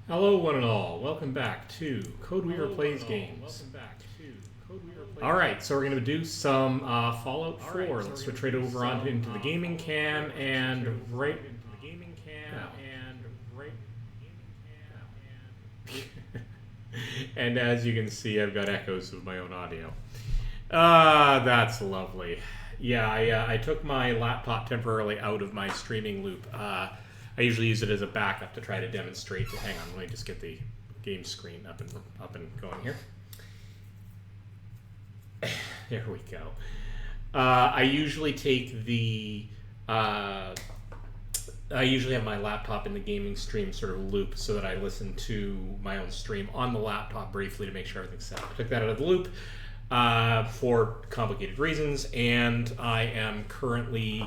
Hello, one and all. Welcome back to Code Weaver Plays Games. Alright, so we're going to do some Fallout 4. Let's switch right over on into the gaming cam and right... And as you can see, I've got echoes of my own audio. That's lovely. Yeah, I took my laptop temporarily out of my streaming loop. I usually use it as a backup to try to demonstrate. Hang on, let me just get the game screen up and going here. There we go. I usually take the... I usually have my laptop in the gaming stream sort of loop so that I listen to my own stream on the laptop briefly to make sure everything's set up. I took that out of the loop for complicated reasons, and I am currently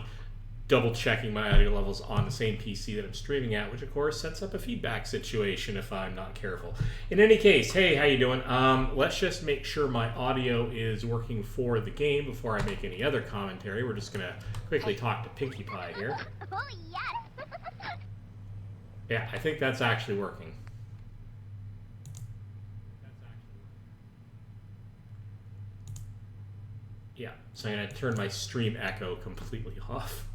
double checking my audio levels on the same PC that I'm streaming at, which of course sets up a feedback situation if I'm not careful. In any case, hey, how you doing? Let's just make sure my audio is working for the game before I make any other commentary. We're just gonna quickly talk to Pinkie Pie here. Oh, yes! Yeah, I think that's actually working. Yeah, so I'm gonna turn my stream echo completely off.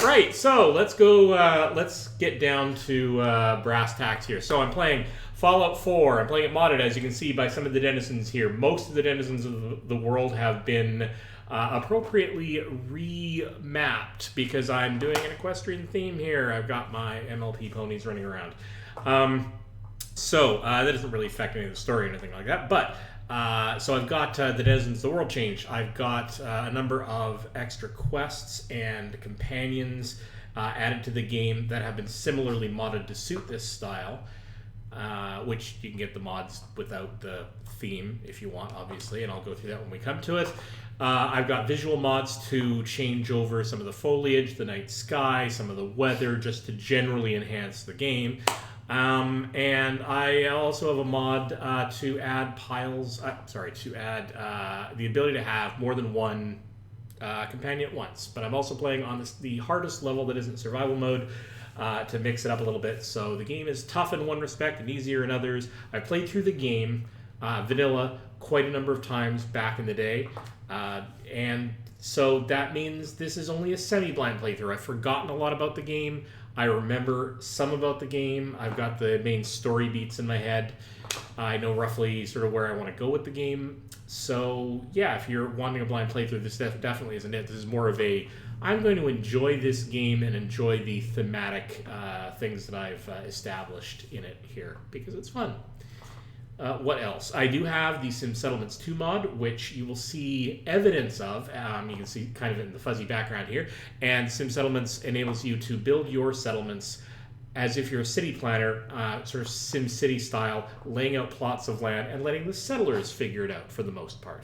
Right, so let's go, let's get down to brass tacks here. So I'm playing Fallout 4. I'm playing it modded, as you can see by some of the denizens here. Most of the denizens of the world have been appropriately remapped because I'm doing an equestrian theme here. I've got my MLP ponies running around. So that doesn't really affect any of the story or anything like that, but so I've got the denizens, the world changed. I've got a number of extra quests and companions added to the game that have been similarly modded to suit this style, which you can get the mods without the theme if you want, obviously, and I'll go through that when we come to it. I've got visual mods to change over some of the foliage, the night sky, some of the weather, just to generally enhance the game. And I also have a mod to add the ability to have more than one companion at once. But I'm also playing on the hardest level that isn't survival mode to mix it up a little bit. So the game is tough in one respect and easier in others. I played through the game, vanilla, quite a number of times back in the day. And so that means this is only a semi-blind playthrough. I've forgotten a lot about the game. I remember some about the game. I've got the main story beats in my head. I know roughly sort of where I want to go with the game. So yeah, if you're wanting a blind playthrough, this definitely isn't it. This is more of a, I'm going to enjoy this game and enjoy the thematic things that I've established in it here because it's fun. What else? I do have the Sim Settlements 2 mod, which you will see evidence of. You can see kind of in the fuzzy background here. And Sim Settlements enables you to build your settlements as if you're a city planner, sort of Sim City style, laying out plots of land and letting the settlers figure it out for the most part.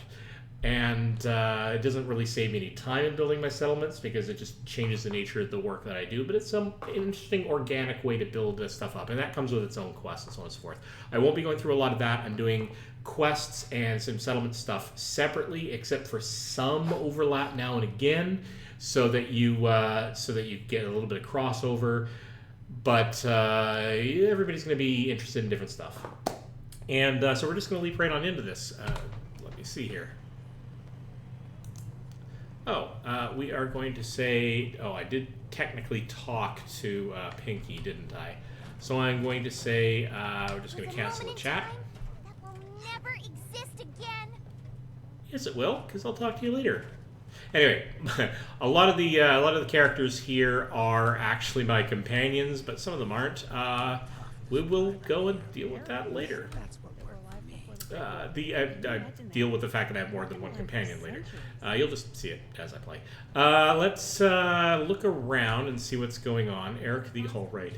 And it doesn't really save me any time in building my settlements because it just changes the nature of the work that I do. But it's some interesting organic way to build this stuff up. And that comes with its own quests and so on and so forth. I won't be going through a lot of that. I'm doing quests and some settlement stuff separately, except for some overlap now and again, so that you get a little bit of crossover. But everybody's going to be interested in different stuff. And so we're just going to leap right on into this. Let me see here. We are going to say... Oh, I did technically talk to Pinkie, didn't I? So I'm going to say we're just going to cancel the chat. That will never exist again. Yes, it will, because I'll talk to you later. Anyway, a lot of the characters here are actually my companions, but some of them aren't. We will go and deal with that later. I deal with the fact that I have more than one companion later. You'll just see it as I play. Let's look around and see what's going on. Eric the Hullwright.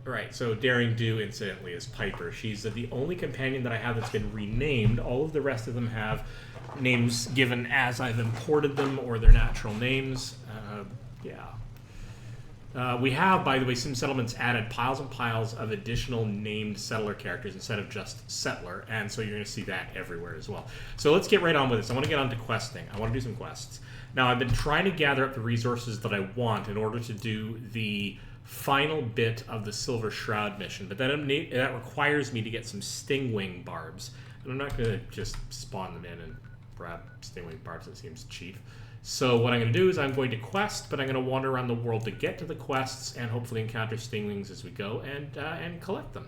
Right, so Daring Do, incidentally, is Piper. She's the only companion that I have that's been renamed. All of the rest of them have names given as I've imported them or their natural names. Yeah. We have, by the way, Sim Settlements added piles and piles of additional named settler characters instead of just settler, and so you're going to see that everywhere as well. So let's get right on with this. I want to get on to questing. I want to do some quests. Now, I've been trying to gather up the resources that I want in order to do the final bit of the Silver Shroud mission, but that requires me to get some Stingwing Barbs, and I'm not going to just spawn them in and grab Stingwing Barbs. It seems cheap. So what I'm going to do is I'm going to quest, but I'm going to wander around the world to get to the quests and hopefully encounter Stingwings as we go and collect them.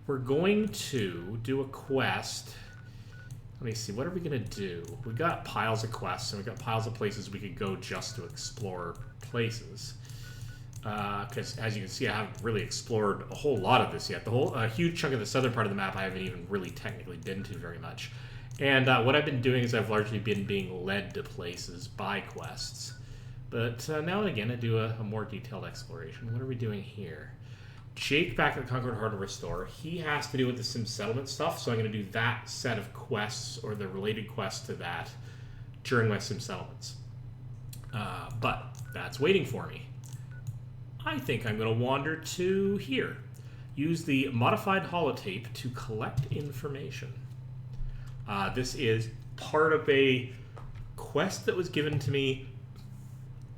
We're going to do a quest. Let me see, what are we going to do? We've got piles of quests, and we've got piles of places we could go just to explore places. Because as you can see, I haven't really explored a whole lot of this yet. A huge chunk of the southern part of the map I haven't even really technically been to very much. And what I've been doing is I've largely been being led to places by quests. But now and again, I do a more detailed exploration. What are we doing here? Jake back at the Concord Hardware Store, he has to do with the Sim Settlement stuff, so I'm going to do that set of quests, or the related quests to that, during my Sim Settlements. But that's waiting for me. I think I'm going to wander to here. Use the modified holotape to collect information. This is part of a quest that was given to me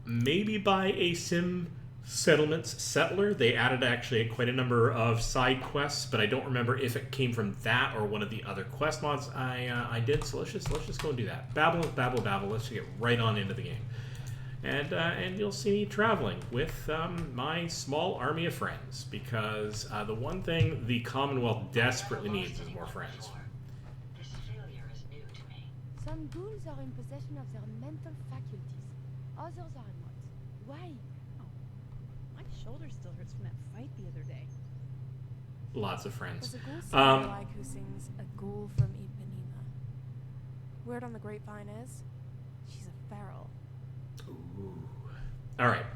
maybe by a Sim Settlements settler. They added actually quite a number of side quests, but I don't remember if it came from that or one of the other quest mods I did. So let's just go and do that. Babble, babble, babble. Let's get right on into the game. And you'll see me traveling with my small army of friends, because the one thing the Commonwealth desperately needs is more friends. Some ghouls are in possession of their mental faculties. Others are not. Why? Oh, my shoulder still hurts from that fight the other day. Lots of friends. There's a ghoul singer like who sings A Ghoul from Ipanema. Word on the grapevine is she's a feral. Ooh. All right.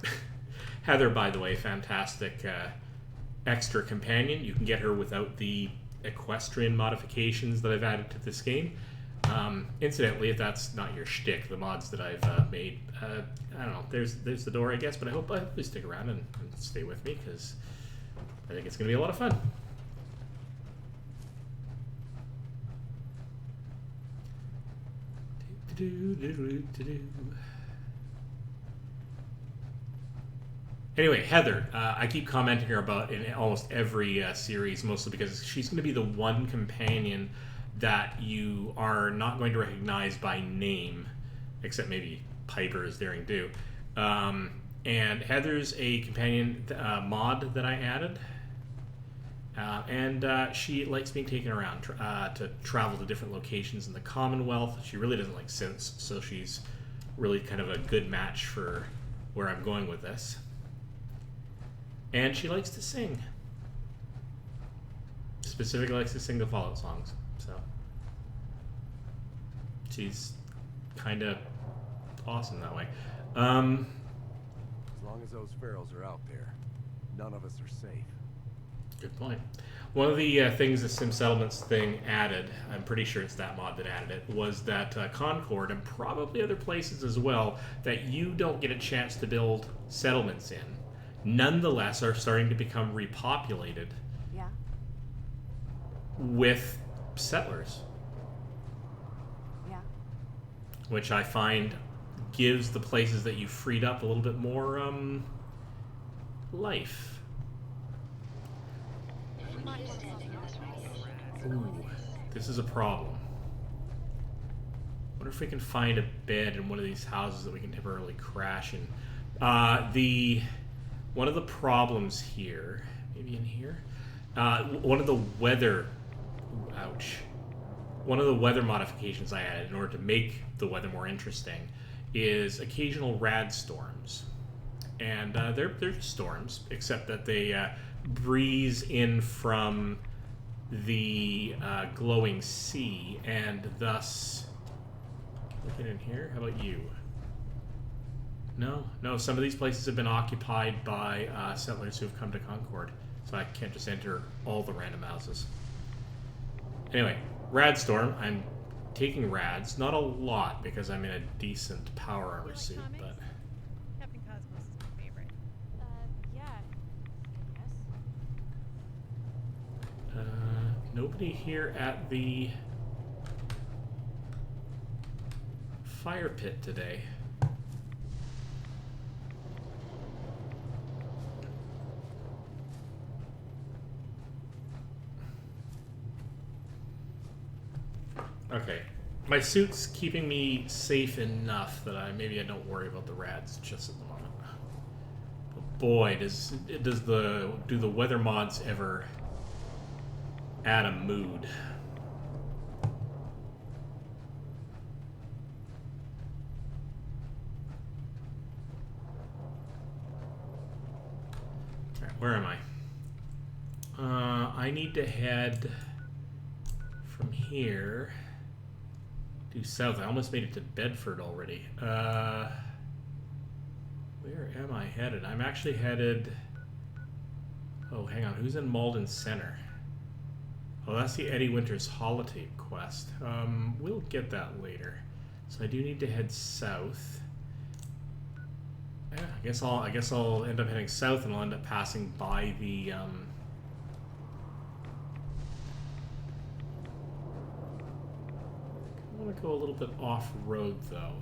Heather, by the way, fantastic extra companion. You can get her without the equestrian modifications that I've added to this game. Incidentally, if that's not your shtick, the mods that I've made, I don't know, there's the door, I guess, but I hope you stick around and stay with me, because I think it's going to be a lot of fun. Anyway, Heather, I keep commenting her about in almost every series, mostly because she's going to be the one companion that you are not going to recognize by name, except maybe Piper is Daring Do. And Heather's a companion mod that I added. And she likes being taken around to travel to different locations in the Commonwealth. She really doesn't like synths, so she's really kind of a good match for where I'm going with this. And she likes to sing. Specifically likes to sing the Fallout songs. So she's kind of awesome that way. As long as those ferals are out there, none of us are safe. Good point. One of the things the Sim Settlements thing added, I'm pretty sure it's that mod that added it, was that Concord, and probably other places as well, that you don't get a chance to build settlements in, nonetheless are starting to become repopulated. Yeah. With settlers. Yeah. Which I find gives the places that you freed up a little bit more life. Ooh, this is a problem. Wonder if we can find a bed in one of these houses that we can temporarily crash in. One of the problems here, maybe in here, one of the weather, ouch. One of the weather modifications I added in order to make the weather more interesting is occasional rad storms. And they're just storms, except that they breeze in from the glowing sea, and thus... Looking in here, how about you? No, some of these places have been occupied by settlers who have come to Concord, so I can't just enter all the random houses. Anyway, rad storm. I'm taking rads, not a lot because I'm in a decent power armor suit, but... Captain Cosmos is my favorite. Nobody here at the fire pit today. Okay. My suit's keeping me safe enough that maybe I don't worry about the rads just at the moment. But boy, do the weather mods ever add a mood. Alright, where am I? I need to head from here due south. I almost made it to Bedford already. Where am I headed? I'm actually headed... Oh, hang on. Who's in Malden Center? Oh, that's the Eddie Winters holotape quest. We'll get that later. So I do need to head south. Yeah, I guess I'll end up heading south, and I'll end up passing by the I want to go a little bit off-road, though.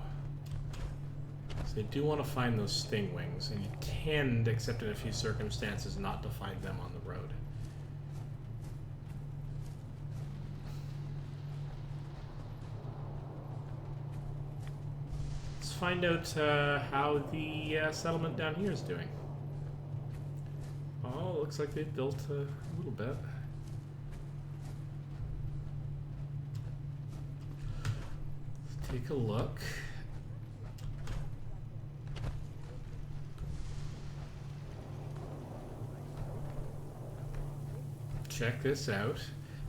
So I do want to find those Stingwings, and you tend, except in a few circumstances, not to find them on the road. Let's find out how the settlement down here is doing. Oh, looks like they've built a little bit. Take a look. Check this out.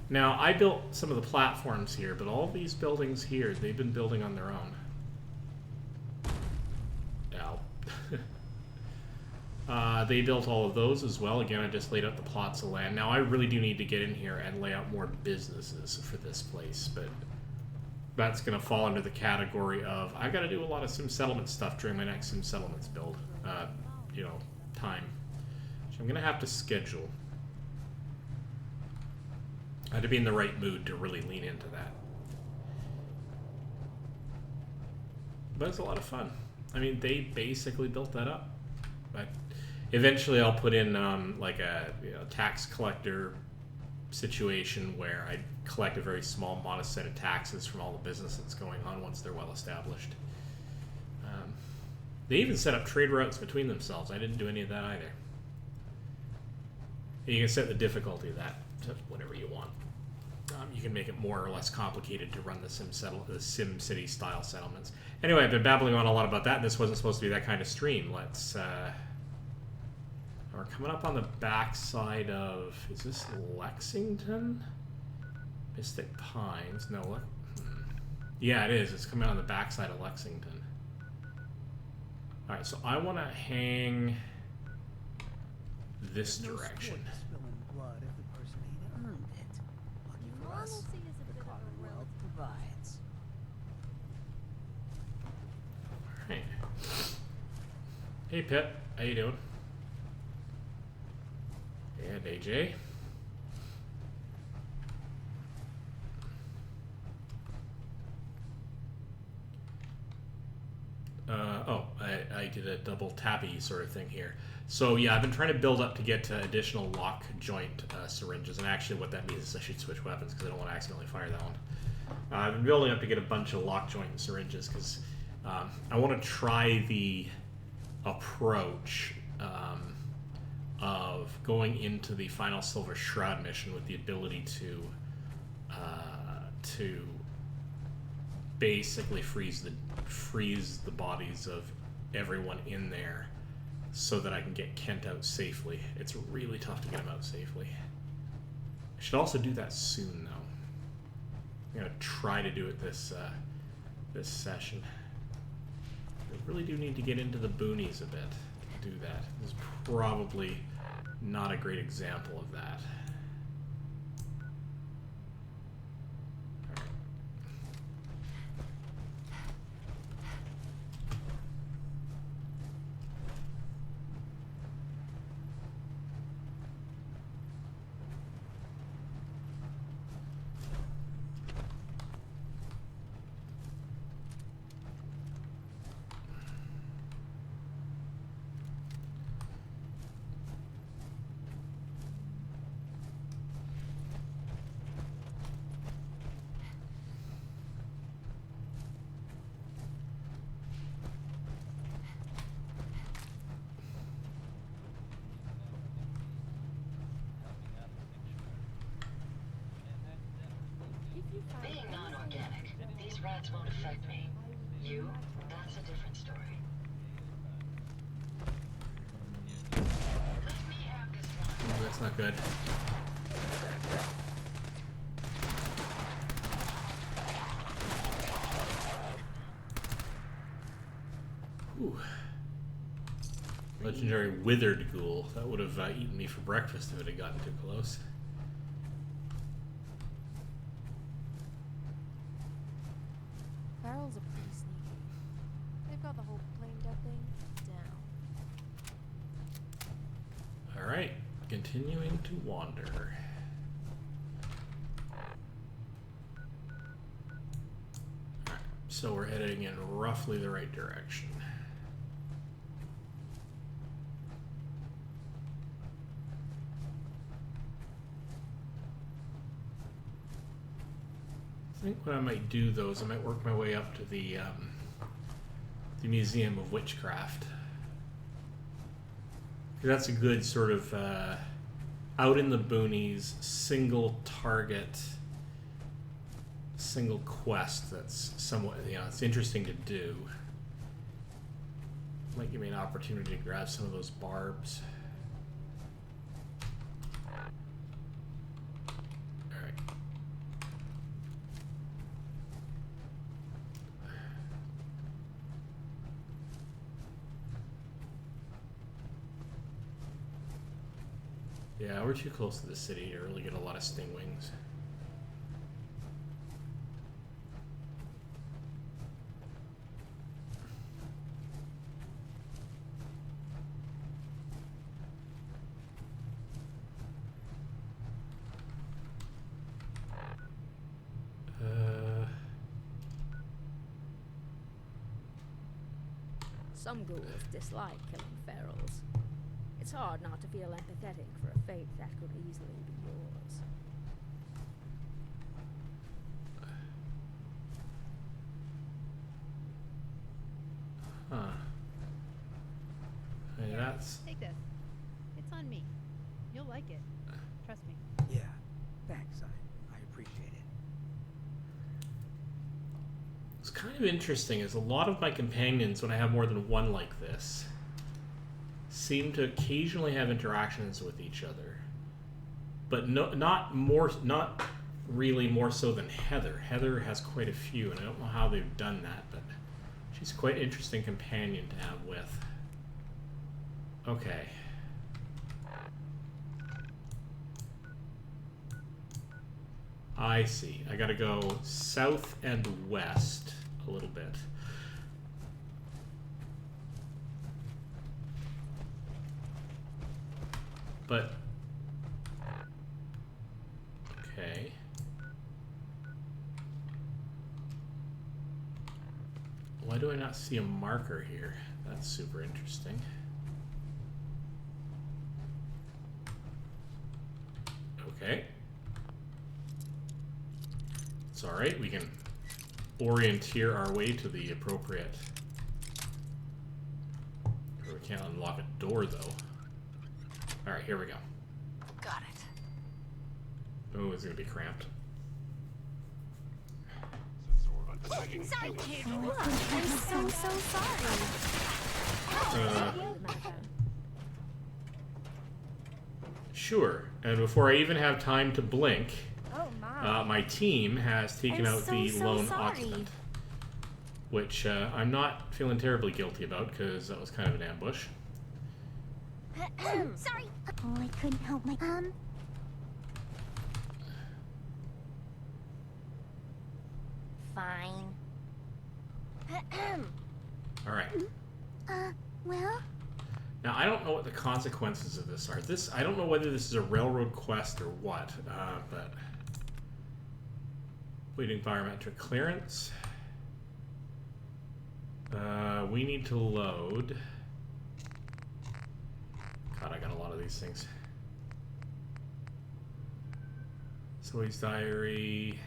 Now, I built some of the platforms here, but all these buildings here, they've been building on their own. Ow. They built all of those as well. Again, I just laid out the plots of land. Now, I really do need to get in here and lay out more businesses for this place, but that's going to fall under the category of I've got to do a lot of Sim Settlement stuff during my next Sim Settlements build, time. So I'm going to have to schedule. I had to be in the right mood to really lean into that. But it's a lot of fun. I mean, they basically built that up. But eventually I'll put in like a tax collector situation where I collect a very small, modest set of taxes from all the business that's going on once they're well established. They even set up trade routes between themselves. I didn't do any of that either. And you can set the difficulty of that to whatever you want. You can make it more or less complicated to run the Sim City style settlements. Anyway, I've been babbling on a lot about that, and this wasn't supposed to be that kind of stream. Let's we're coming up on the backside of, is this Lexington? Mystic Pines. No, what? Yeah, it is. It's coming on the backside of Lexington. Alright, so I want to hang this direction. Blood if the person ain't earned it. Lucky for us, Normalcy is a the bit of a Commonwealth provides. Alright. Hey, Pit. How you doing? And AJ. I did a double tappy sort of thing here. So yeah, I've been trying to build up to get additional lock joint syringes, and actually what that means is I should switch weapons because I don't want to accidentally fire that one. I've been building up to get a bunch of lock joint syringes because I want to try the approach of going into the final Silver Shroud mission with the ability to basically freeze the bodies of everyone in there so that I can get Kent out safely. It's really tough to get him out safely. I should also do that soon, though. I'm gonna try to do it this session. I really do need to get into the boonies a bit to do that. This is probably not a great example of that. Those rats won't affect me. You? That's a different story. Let me have this one. Oh, that's not good. Ooh. Legendary withered ghoul. That would have eaten me for breakfast if it had gotten too close. Ferals are pretty sneaky. They've got the whole plain dead thing down. Alright, continuing to wander. Alright, so we're heading in roughly the right direction. I think what I might do, though, is I might work my way up to the Museum of Witchcraft. That's a good sort of out in the boonies, single target, single quest that's somewhat, it's interesting to do. Might give me an opportunity to grab some of those barbs. Alright. Yeah, we're too close to the city to really get a lot of stingwings. Some ghouls dislike killing ferals. It's hard not to feel empathetic for a fate that could easily be yours. Huh. Hey, that's... Take this. It's on me. You'll like it. Trust me. Yeah. Thanks. I appreciate it. What's kind of interesting is a lot of my companions, when I have more than one like this, seem to occasionally have interactions with each other, but not really more so than Heather. Heather has quite a few, and I don't know how they've done that, but she's quite an interesting companion to have with. Okay. I see. I gotta go south and west a little bit. But, okay. Why do I not see a marker here? That's super interesting. Okay. It's alright, we can orienteer our way to the appropriate... We can't unlock a door, though. Alright, here we go. Got it. Oh, it's gonna be cramped. Sorry, kid. Look, I'm so sorry. Sure. And before I even have time to blink, Oh my. my team has taken I'm out so, the so lone sorry. occupant. Which I'm not feeling terribly guilty about, because that was kind of an ambush. Sorry. Oh, I couldn't help my Fine. Alright. Well? Now, I don't know what the consequences of this are. I don't know whether this is a railroad quest or what, but... Completing biometric clearance. We need to load... God, I got a lot of these things. Zoe's diary...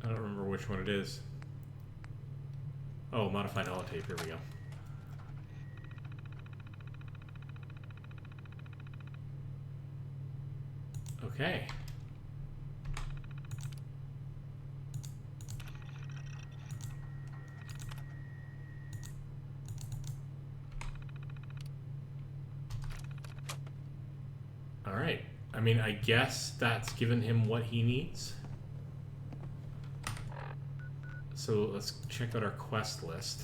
I don't remember which one it is. Oh, modified holotape, here we go. Okay. All right. I mean, I guess that's given him what he needs. So let's check out our quest list.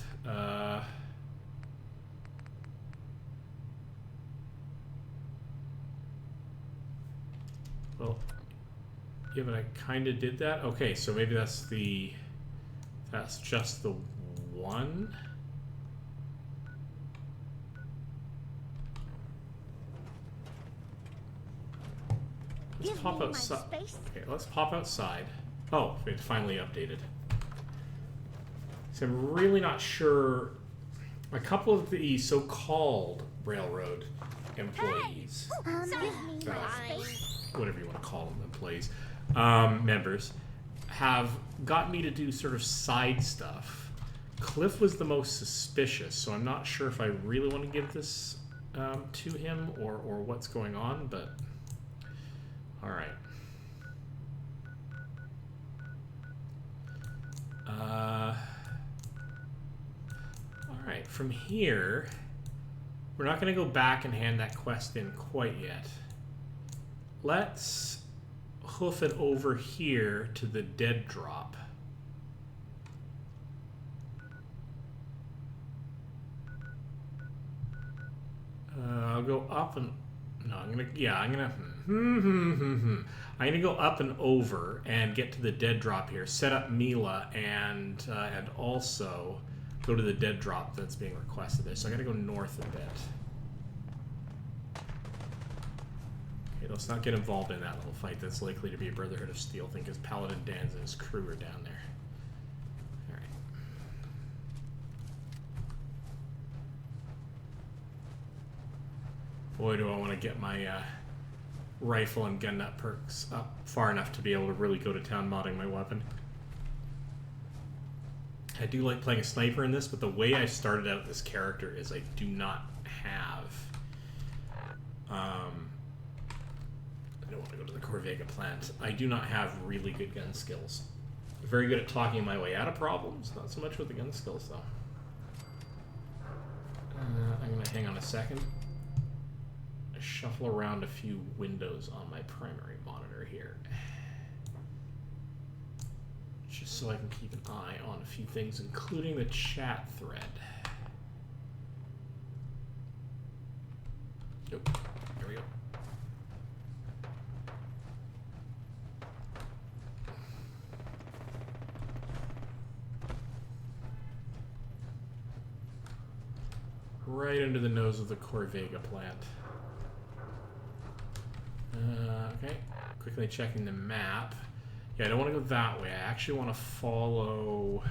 Well, yeah, but I kind of did that. Okay, so maybe that's just the one. Let's pop outside. Okay, let's pop outside. Oh, it finally updated. So I'm really not sure. A couple of the so-called railroad employees, whatever you want to call them, employees, members, have got me to do sort of side stuff. Cliff was the most suspicious, so I'm not sure if I really want to give this to him or what's going on, but all right. All right, from here, we're not going to go back and hand that quest in quite yet. Let's hoof it over here to the dead drop. I'll go up and no, I'm gonna go up and over and get to the dead drop here. Set up Mila and also go to the dead drop that's being requested there. So I gotta go north a bit. Okay, let's not get involved in that little fight. That's likely to be a Brotherhood of Steel thing because Paladin Dan's and his crew are down there. All right. Boy, do I want to get my rifle and gun nut perks up far enough to be able to really go to town modding my weapon. I do like playing a sniper in this, but the way I started out this character is I do not have... I don't want to go to the Corvega plant. I do not have really good gun skills. Very good at talking my way out of problems, not so much with the gun skills though. I'm going to hang on a second. Shuffle around a few windows on my primary monitor here. Just so I can keep an eye on a few things, including the chat thread. Nope. There we go. Right under the nose of the Corvega plant. Okay, quickly checking the map. Yeah, I don't want to go that way. I actually want to follow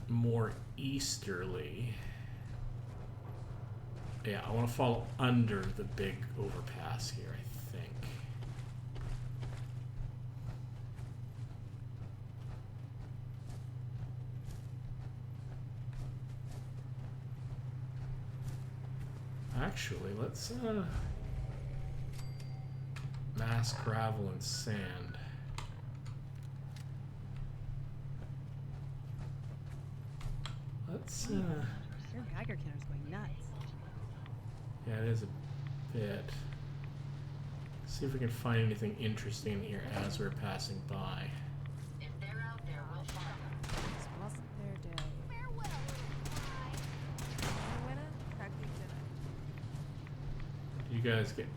more easterly. Yeah, I want to follow under the big overpass here, I think. Actually, let's mass gravel and sand. Let's Your Geiger counter's going nuts. yeah, it is a bit. See if we can find anything interesting here as we're passing by. If they're out there, we'll find them. This wasn't their day. Farewell. Winner, practically dinner. You guys get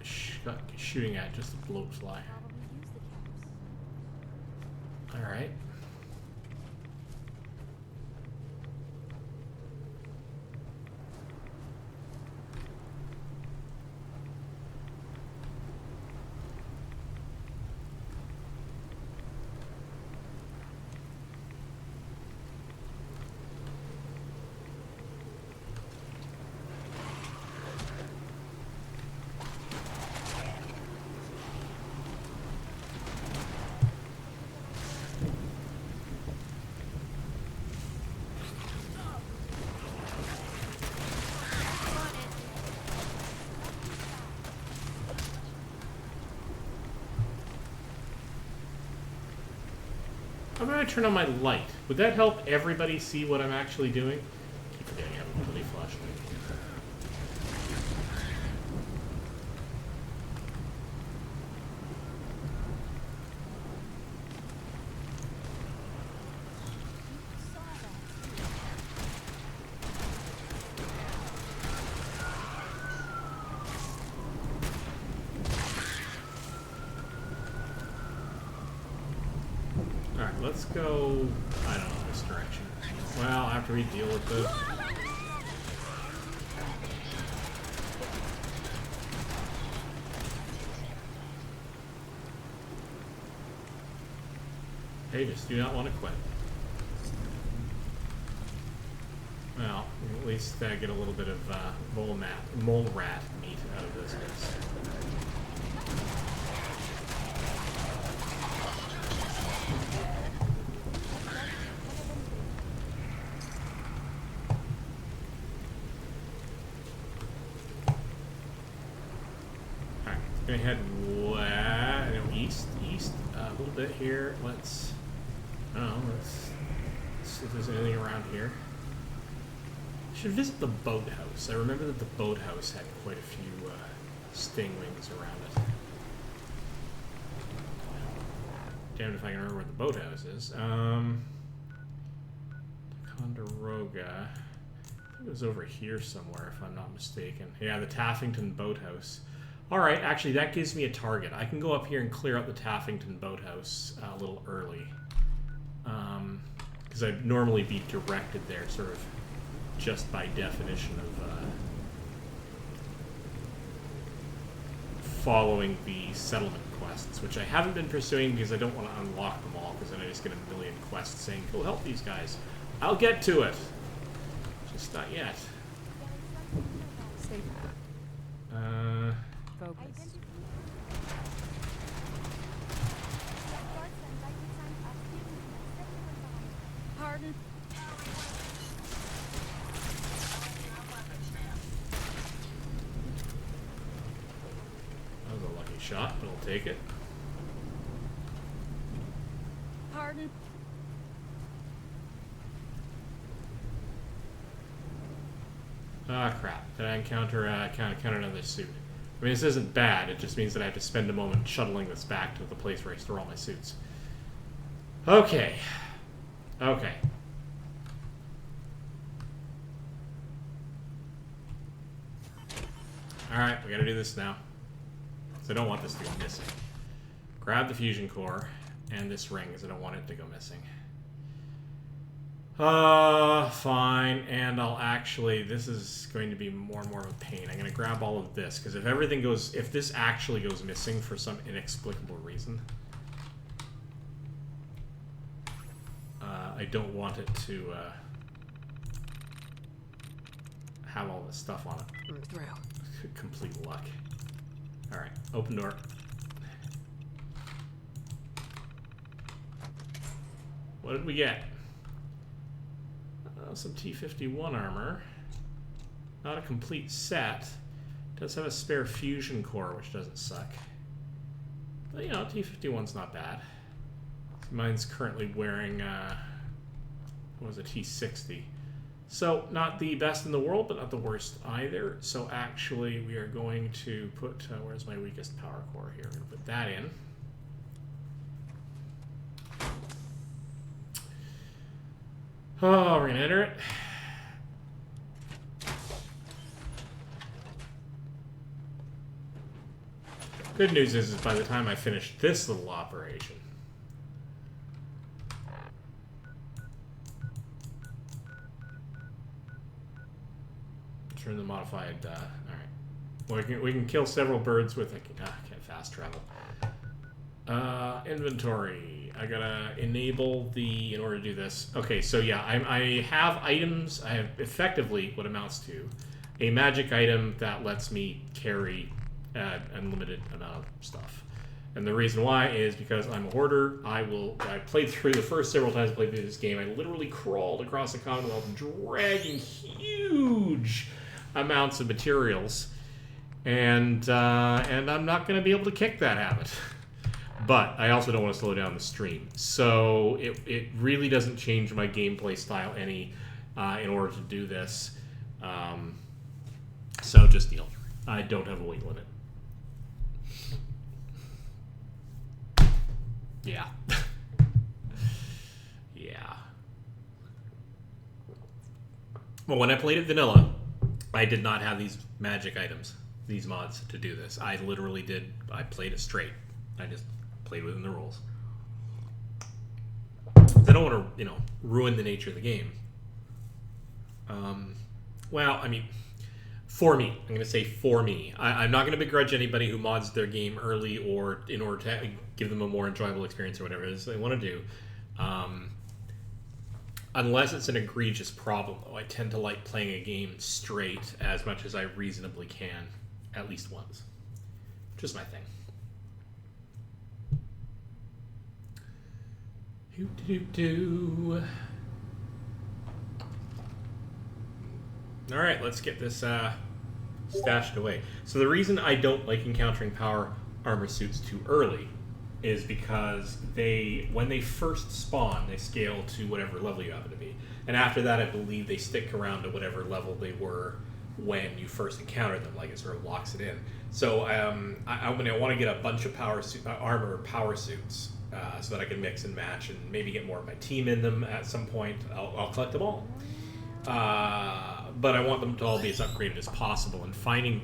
shooting at just a bloat fly. Probably use the caps. All right. How about I turn on my light? Would that help everybody see what I'm actually doing? I keep forgetting I have a bloody flashlight. Alright, let's go, I don't know, this direction. Well, after we deal with the... They just do not want to quit. Well, at least get a little bit of mole rat meat out of this mess. Alright, gonna head east a little bit here. Let's see if there's anything around here. I should visit the boathouse. I remember that the boathouse had quite a few stingwings around it. Damned if I can remember where the boathouse is. Ticonderoga. I think it was over here somewhere, if I'm not mistaken. Yeah, the Taffington boathouse. Alright, actually, that gives me a target. I can go up here and clear out the Taffington boathouse a little early. Because I'd normally be directed there, sort of, just by definition of following the settlement quests, which I haven't been pursuing because I don't want to unlock them all, because then I just get a million quests saying, go help these guys. I'll get to it. Just not yet. Stay focused. Pardon? That was a lucky shot, but I'll take it. Pardon? Ah, crap. Did I encounter another suit? I mean, this isn't bad. It just means that I have to spend a moment shuttling this back to the place where I store all my suits. Okay. Okay. Alright, we gotta do this now. So I don't want this to go missing. Grab the fusion core and this ring, because I don't want it to go missing. Fine, and I'll actually, this is going to be more and more of a pain. I'm going to grab all of this, because if this actually goes missing for some inexplicable reason, I don't want it to, have all this stuff on it. I'm through. Complete luck. Alright, open door. What did we get? Some T-51 armor. Not a complete set. Does have a spare fusion core, which doesn't suck. But, you know, T-51's not bad. Mine's currently wearing, what was it, T-60. So, not the best in the world, but not the worst either. So, actually, we are going to put, where's my weakest power core here? We're going to put that in. Oh, we're going to enter it. Good news is by the time I finish this little operation, turn the modified, alright. Well, we can kill several birds with, can't fast travel. Inventory. I gotta enable the, in order to do this. Okay, so yeah, I have items. I have effectively what amounts to a magic item that lets me carry an unlimited amount of stuff. And the reason why is because I'm a hoarder. I played through the first several times I played through this game. I literally crawled across the Commonwealth dragging huge amounts of materials. And I'm not going to be able to kick that habit. but I also don't want to slow down the stream. So it really doesn't change my gameplay style any in order to do this. So just, you know, I don't have a weight limit. Yeah. Yeah. Well, when I played it vanilla, I did not have these magic items, these mods to do this. I played it straight. I just played within the rules. I don't want to, you know, ruin the nature of the game. Well, I mean, for me, I'm going to say for me. I'm not going to begrudge anybody who mods their game early or in order to give them a more enjoyable experience or whatever it is they want to do. Unless it's an egregious problem, though, I tend to like playing a game straight as much as I reasonably can, at least once. Just my thing. All right, let's get this stashed away. So the reason I don't like encountering power armor suits too early is because when they first spawn, they scale to whatever level you happen to be. And after that, I believe they stick around to whatever level they were when you first encountered them, like it sort of locks it in. So I want to get a bunch of armor power suits so that I can mix and match and maybe get more of my team in them at some point. I'll collect them all. But I want them to all be as upgraded as possible. And finding,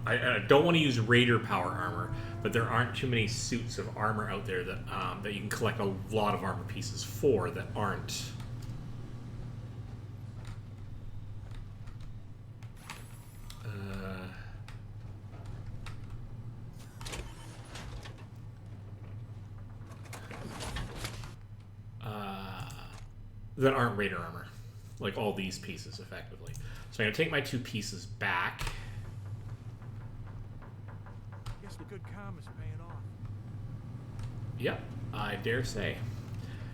I don't want to use Raider power armor, but there aren't too many suits of armor out there that you can collect a lot of armor pieces for that aren't. That aren't Raider armor, like all these pieces, effectively. So I'm going to take my 2 pieces back. Guess the good karma's paying off. Yep, I dare say.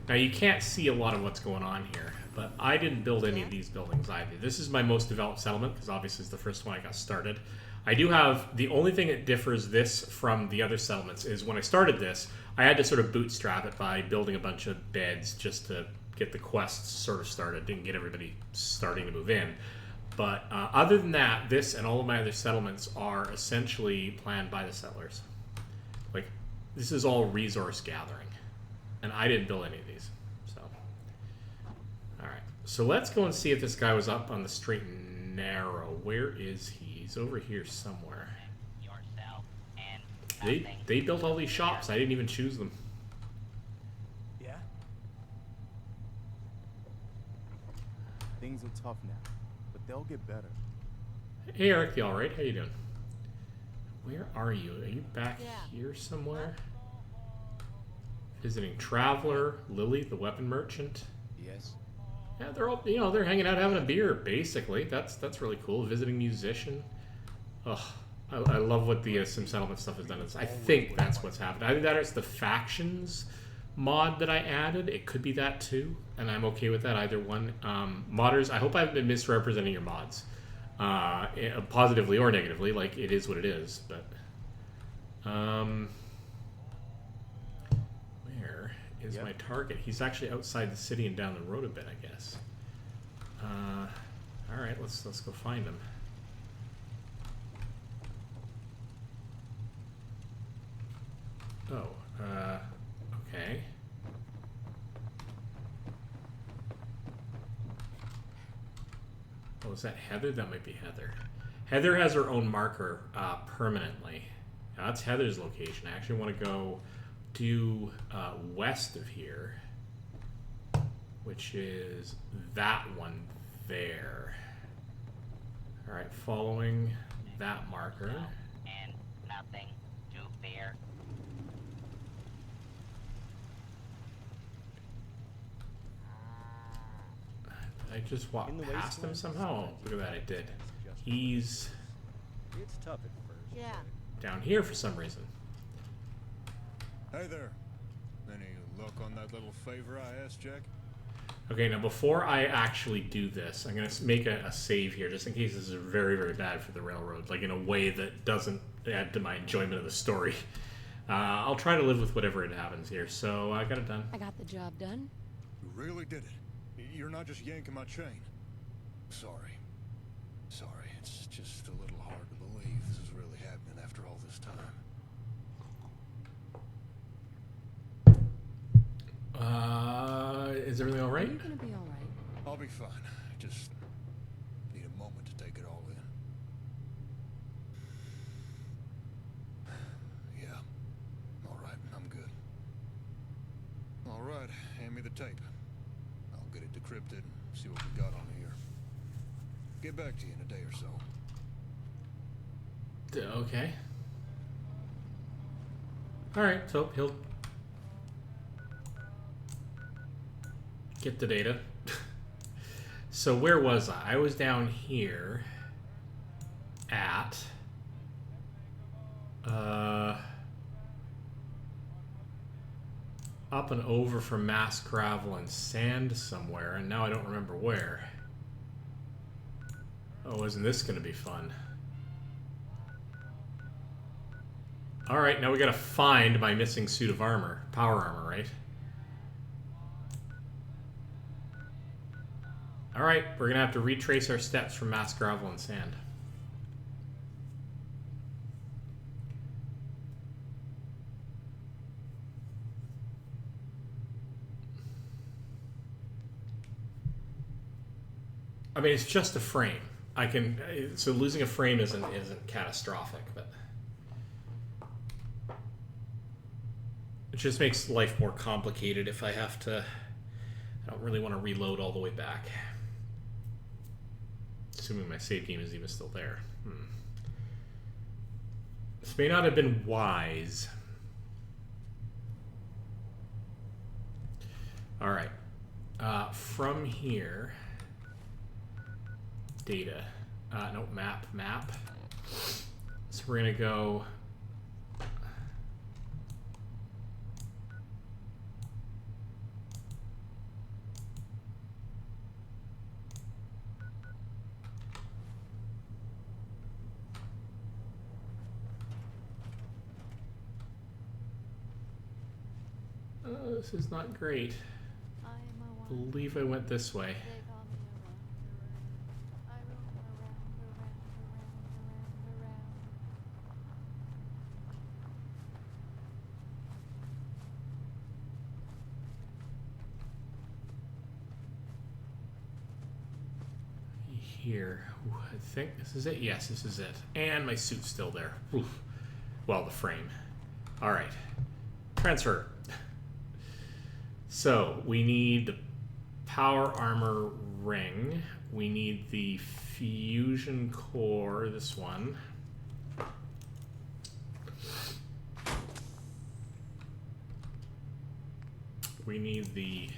Now you can't see a lot of what's going on here, but I didn't build any of these buildings either. This is my most developed settlement, because obviously it's the first one I got started. I do have, the only thing that differs this from the other settlements is when I started this, I had to sort of bootstrap it by building a bunch of beds just to get the quests sort of started, didn't get everybody starting to move in. But other than that, this and all of my other settlements are essentially planned by the settlers. Like, this is all resource gathering. And I didn't build any of these. So, alright. So let's go and see if this guy was up on the straight and narrow. Where is he? He's over here somewhere. They built all these shops. I didn't even choose them. Yeah? Things are tough now, but they'll get better. Hey Eric, you alright? How you doing? Where are you? Are you back here somewhere? Visiting Traveler, Lily, the weapon merchant. Yes. Yeah, they're all, you know, they're hanging out having a beer, basically. That's really cool. Visiting musician. Ugh. I love what the Sim Settlement stuff has done. I think that's what's happened. Either that or it's the factions mod that I added. It could be that too, and I'm okay with that, either one. Modders, I hope I haven't been misrepresenting your mods. Positively or negatively, like, it is what it is, but... where is my target? He's actually outside the city and down the road a bit, I guess. Alright, let's go find him. Oh, okay. Oh, is that Heather? That might be Heather. Heather has her own marker permanently. Now, that's Heather's location. I actually want to go due west of here, which is that one there. All right, following that marker. And nothing to fear. I just walked past him somehow. Look at that, I did. He's It's tough at first. Yeah. down here for some reason. Hey there. Any luck on that little favor I asked, Jack? Okay, now before I actually do this, I'm going to make a save here, just in case this is very, very bad for the railroad, like in a way that doesn't add to my enjoyment of the story. I'll try to live with whatever it happens here. So I got it done. I got the job done. You really did it. You're not just yanking my chain. Sorry. Sorry, it's just a little hard to believe this is really happening after all this time. Is everything all right? You're gonna be all right. I'll be fine. Just need a moment to take it all in. Yeah. All right, I'm good. All right, hand me the tape. I'll get it decrypted and see what we got on here. Get back to you in a day or so. Okay. All right, so he'll get the data. So where was I? I was down here at up and over from mass gravel and sand somewhere, and now I don't remember where. Oh, isn't this gonna be fun? Alright, now we gotta find my missing suit of armor. Power armor, right? Alright, we're gonna have to retrace our steps from mass gravel and sand. I mean, it's just a frame. I can, so losing a frame isn't catastrophic, but it just makes life more complicated if I have to. I don't really want to reload all the way back. Assuming my save game is even still there. This may not have been wise. All right. From here, data. No, map. So we're gonna go. This is not great. I believe I went this way. Here. Ooh, I think this is it. Yes, this is it. And my suit's still there. Oof. Well, the frame. All right. Transfer. So we need the power armor ring. We need the fusion core, this one. We need the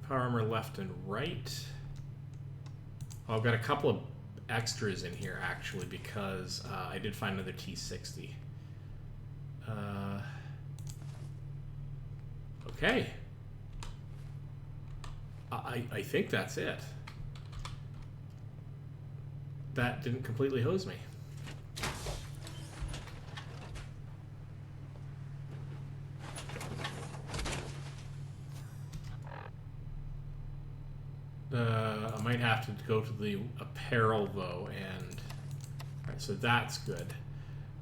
power armor left and right. Oh, I've got a couple of extras in here actually because I did find another T60. Okay. I think that's it. That didn't completely hose me. I might have to go to the apparel though, and alright, so that's good.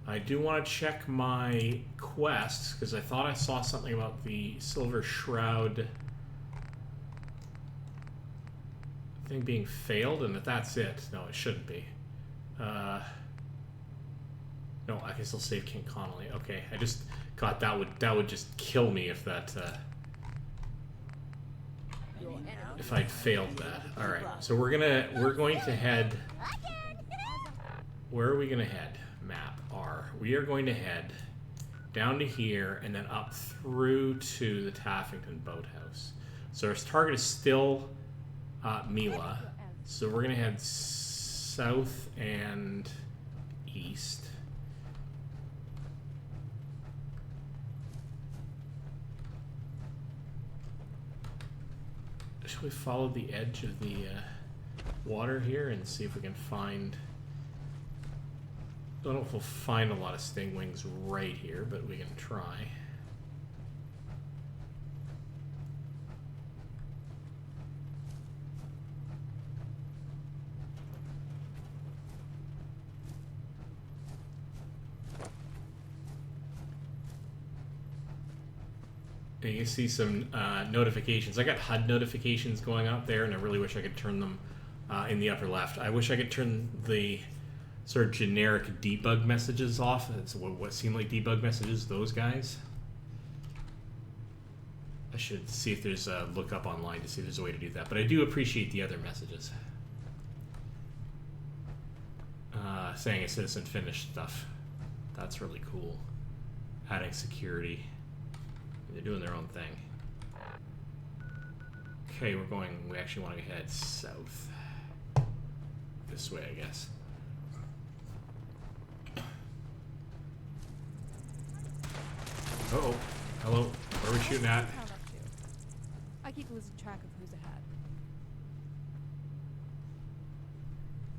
I do want to check my quests because I thought I saw something about the Silver Shroud thing being failed, and that's it. No, it shouldn't be. No, I can still save King Connolly. Okay, I just got that would just kill me if that. If I'd failed that. All right, so we're going to head. Where are we gonna head? Map R. We are going to head down to here and then up through to the Taffington Boathouse. So our target is still Mila. So we're gonna head south and east. Should we follow the edge of the water here and see if we can find Don't know if we'll find a lot of stingwings right here, but we can try. And you can see some notifications. I got HUD notifications going out there, and I really wish I could turn them in the upper left. I wish I could turn the sort of generic debug messages off. It's what seem like debug messages, those guys. I should see if there's a look up online to see if there's a way to do that. But I do appreciate the other messages. Saying a citizen finished stuff. That's really cool. Adding security. They're doing their own thing. Okay, we actually want to head south. This way, I guess. Uh-oh. Hello. Where are we shooting at? I keep losing track of who's ahead.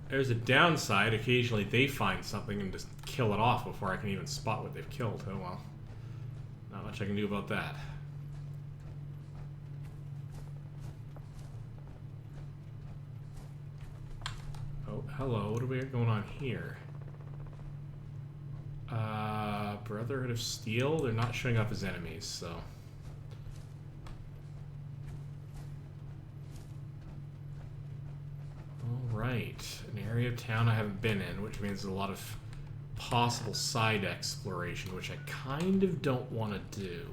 There's a downside. Occasionally they find something and just kill it off before I can even spot what they've killed. Oh well. Not much I can do about that. Oh, hello. What do we got going on here? Brotherhood of Steel? They're not showing up as enemies, so... Alright. An area of town I haven't been in, which means a lot of possible side exploration, which I kind of don't want to do.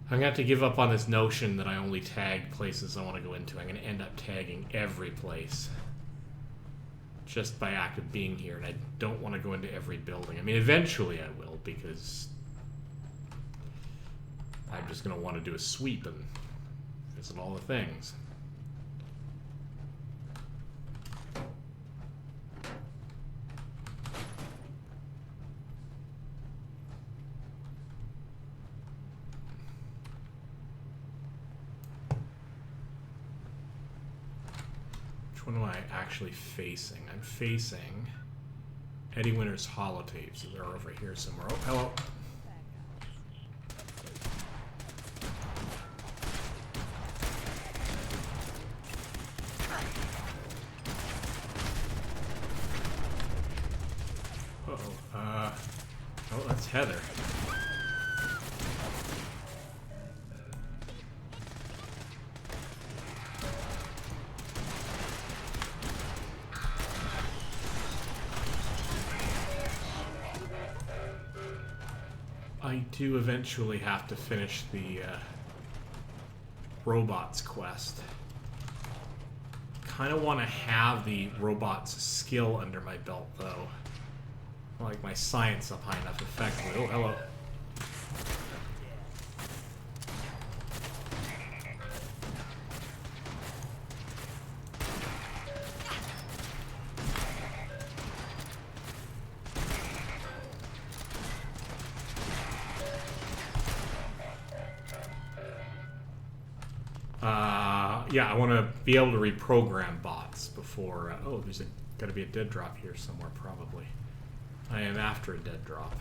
I'm going to have to give up on this notion that I only tag places I want to go into. I'm going to end up tagging every place. Just by act of being here, and I don't want to go into every building. I mean, eventually I will, because I'm just going to want to do a sweep and visit all the things. Which one am I actually facing? I'm facing Eddie Winter's holotapes. So they're over here somewhere. Oh, hello. Uh-oh. Oh, that's Heather. I do eventually have to finish the robots quest. Kind of want to have the robots skill under my belt, though. Like my science up high enough effectively. Oh, hello. Yeah, I want to be able to reprogram bots before... oh, there's got to be a dead drop here somewhere, probably. I am after a dead drop.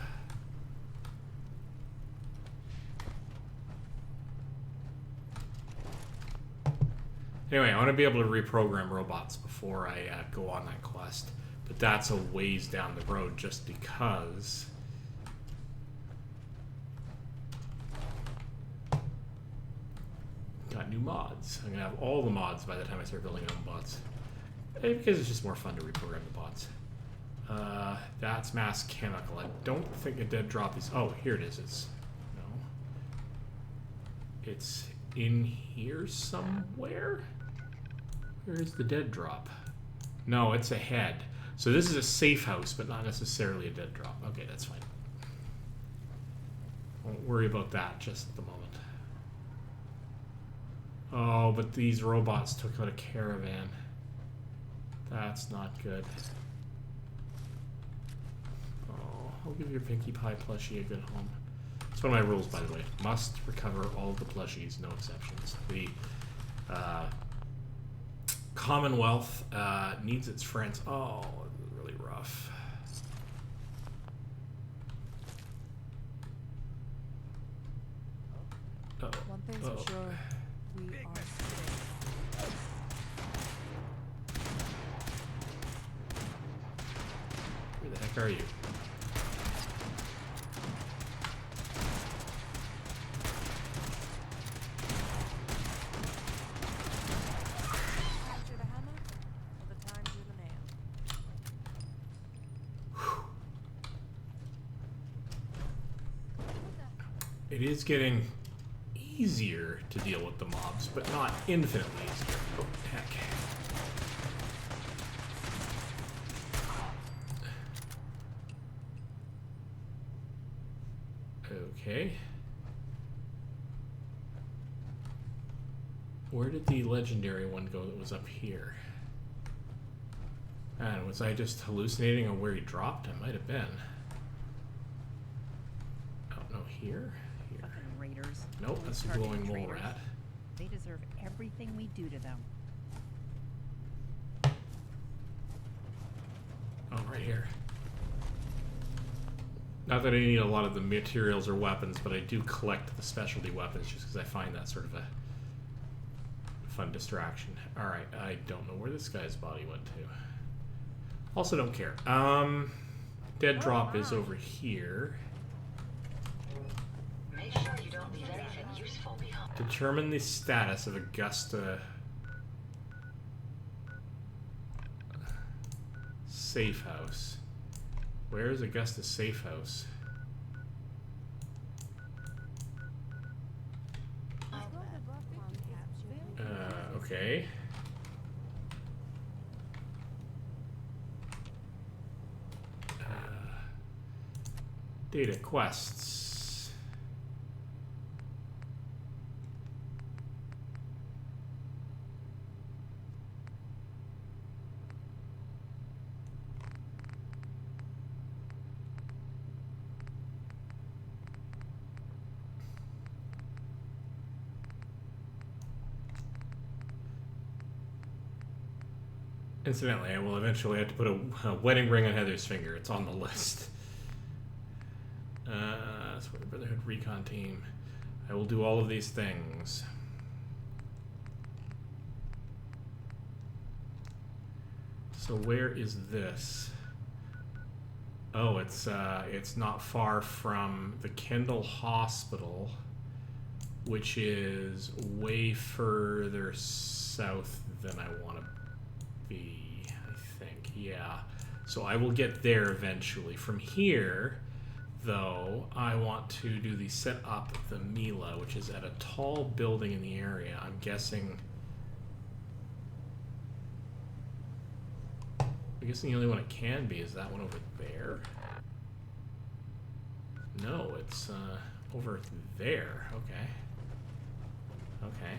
Anyway, I want to be able to reprogram robots before I go on that quest. But that's a ways down the road just because... got new mods. I'm gonna have all the mods by the time I start building my own bots. Because it's just more fun to reprogram the bots. That's mass chemical. I don't think a dead drop is... oh, here it is. It's... no. It's in here somewhere? Where is the dead drop? No, it's ahead. So this is a safe house, but not necessarily a dead drop. Okay, that's fine. Won't worry about that just at the moment. Oh, but these robots took out a caravan. That's not good. Oh, I'll give your Pinkie Pie plushie a good home. It's one of my rules, by the way. Must recover all the plushies, no exceptions. The Commonwealth needs its friends. Oh, really rough. heck are you? Time to the hammer, or the time to the nail? It is getting easier to deal with the mobs, but not infinitely easier. Oh, heck. Okay. Where did the legendary one go that was up here? And was I just hallucinating on where he dropped? I might have been. Oh, no, here? Here. Fucking raiders. Nope, that's a Targeting glowing mole traitors. rat. They deserve everything we do to them. Oh, right here. Not that I need a lot of the materials or weapons, but I do collect the specialty weapons just because I find that sort of a fun distraction. Alright, I don't know where this guy's body went to. Also don't care. Dead drop is over here. Make sure you don't leave anything useful behind. Determine the status of Augusta safe house. Where is Augusta's safe house? Okay. Data quests. Incidentally, I will eventually have to put a wedding ring on Heather's finger. It's on the list. That's for the Brotherhood Recon team. I will do all of these things. So where is this? Oh, it's not far from the Kendall Hospital, which is way further south than I want to be, I think. Yeah. So I will get there eventually. From here, though, I want to do the set up the Mila, which is at a tall building in the area. I'm guessing the only one it can be is that one over there. No, it's over there. Okay. Okay.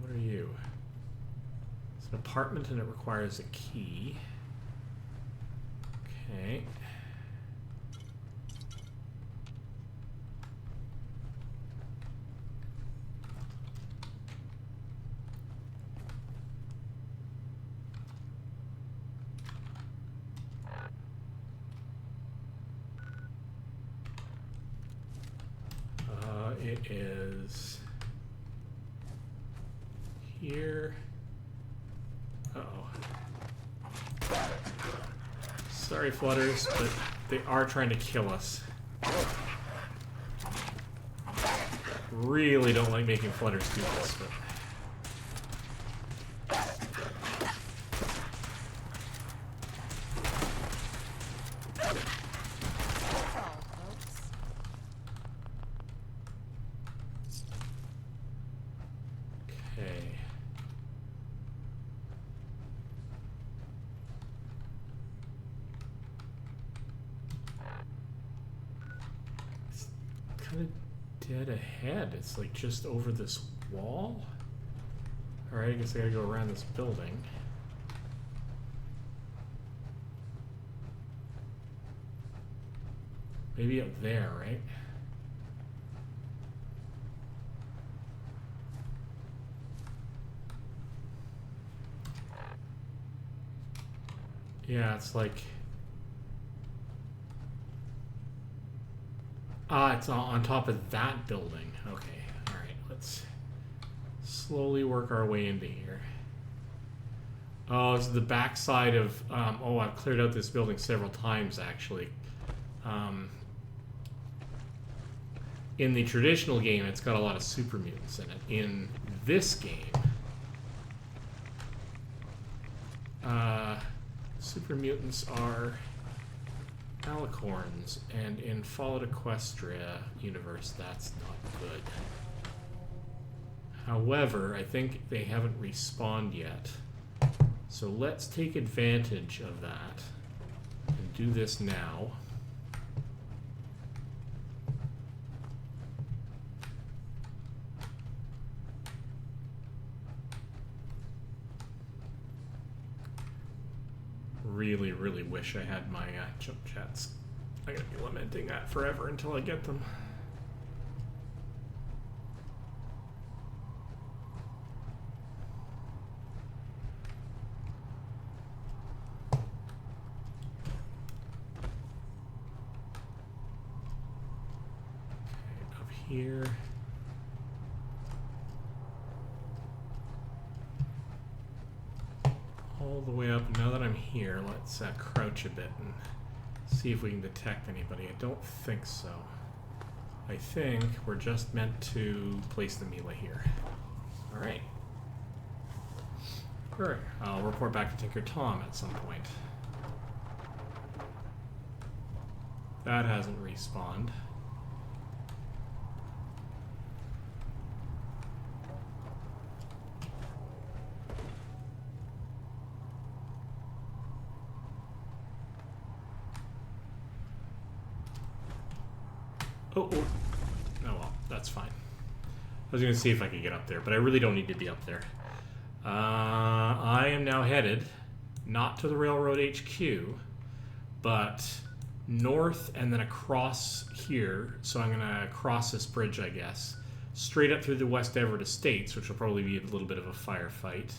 What are you? It's an apartment and it requires a key. Okay. It is here. Uh-oh. Sorry, Flutters, but they are trying to kill us. Really don't like making Flutters do this, but... dead ahead. It's like just over this wall. Alright, I guess I gotta go around this building. Maybe up there, right? Yeah, it's like... Ah, it's on top of that building. Okay, alright, let's slowly work our way into here. Oh, this is the backside of. Oh, I've cleared out this building several times actually. In the traditional game, it's got a lot of super mutants in it. In this game, super mutants are alicorns, and in Fallout Equestria universe, that's not good. However, I think they haven't respawned yet. So let's take advantage of that and do this now. Really, really wish I had my jump jets. I'm gonna be lamenting that forever until I get them. Okay, up here. All the way up. Now that I'm here, let's crouch a bit and see if we can detect anybody. I don't think so. I think we're just meant to place the melee here. Alright. Sure. I'll report back to Tinker Tom at some point. That hasn't respawned. Oh, oh well, that's fine. I was going to see if I could get up there, but I really don't need to be up there. I am now headed, not to the Railroad HQ, but north and then across here. So I'm going to cross this bridge, I guess, straight up through the West Everett Estates, which will probably be a little bit of a firefight.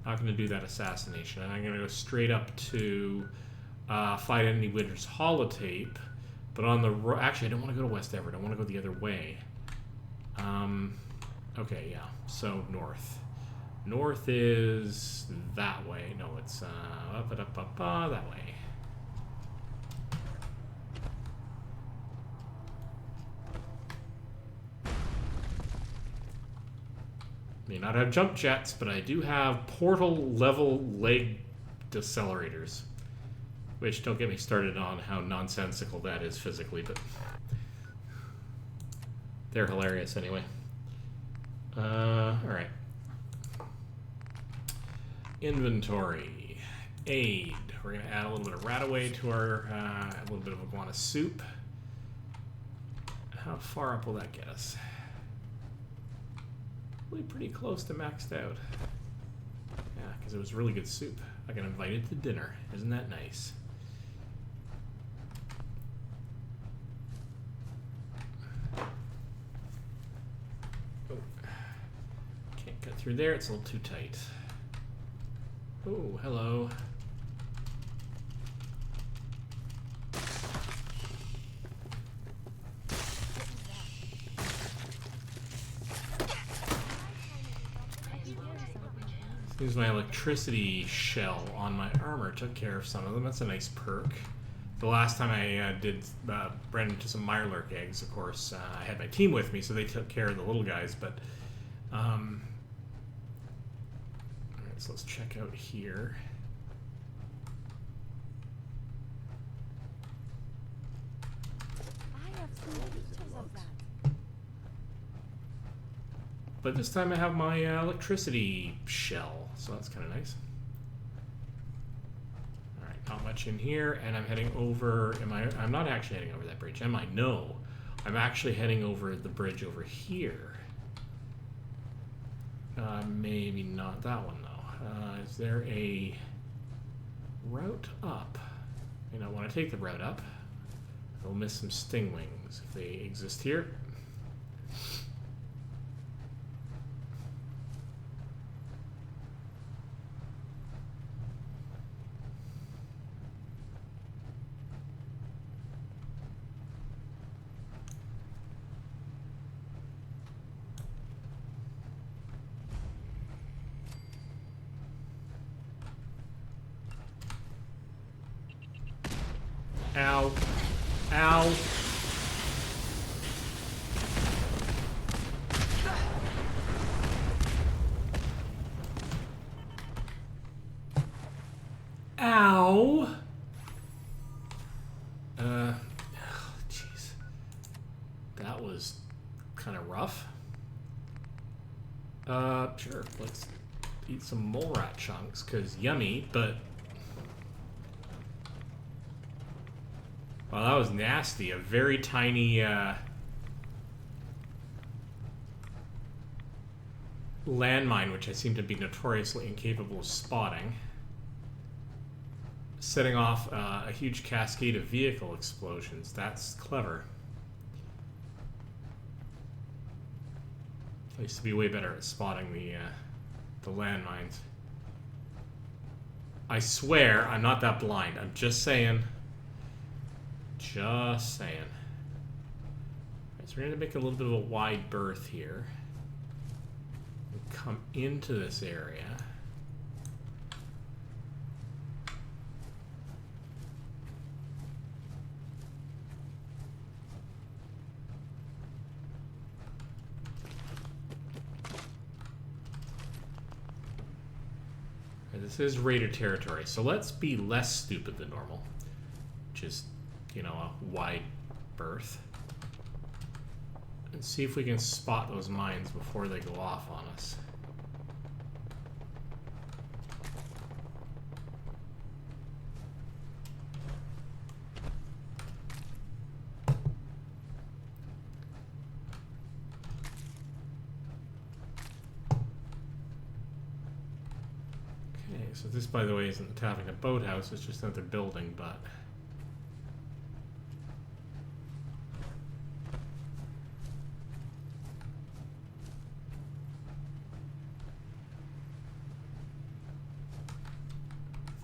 Not going to do that assassination. And I'm going to go straight up to fight any Winter's Holotape. But on the actually, I don't want to go to West Everett. I want to go the other way. Okay, yeah. So north. North is that way. No, it's up, that way. May not have jump jets, but I do have portal level leg decelerators. Which, don't get me started on how nonsensical that is physically, but they're hilarious anyway. Alright. Inventory. Aid. We're going to add a little bit of Rataway to our, a little bit of iguana soup. How far up will that get us? Really pretty close to maxed out. Yeah, because it was really good soup. I got invited to dinner. Isn't that nice? Through there, it's a little too tight. Oh, hello. Use my electricity shell on my armor. Took care of some of them. That's a nice perk. The last time I ran into some Mirelurk eggs, of course, I had my team with me, so they took care of the little guys, but so let's check out here. I have seen pictures of that. But this time I have my electricity shell, so that's kind of nice. All right, not much in here, and I'm heading over. I'm not actually heading over that bridge, am I? No, I'm actually heading over the bridge over here. Maybe not that one though. Is there a route up? You know, when I take the route up, I'll miss some Stingwings if they exist here. Ow. Ow. Ow. Jeez. That was kind of rough. Sure. Let's eat some mole rat chunks, because yummy, but... Well, that was nasty. A very tiny, landmine, which I seem to be notoriously incapable of spotting. Setting off a huge cascade of vehicle explosions. That's clever. I used to be way better at spotting the landmines. I swear I'm not that blind. I'm just saying. Just saying. Right, so we're going to make a little bit of a wide berth here. And come into this area. This is raider territory, so let's be less stupid than normal. Just, you know, a wide berth. And see if we can spot those mines before they go off on us. So this, by the way, isn't the Tapping a Boathouse, it's just another building, but...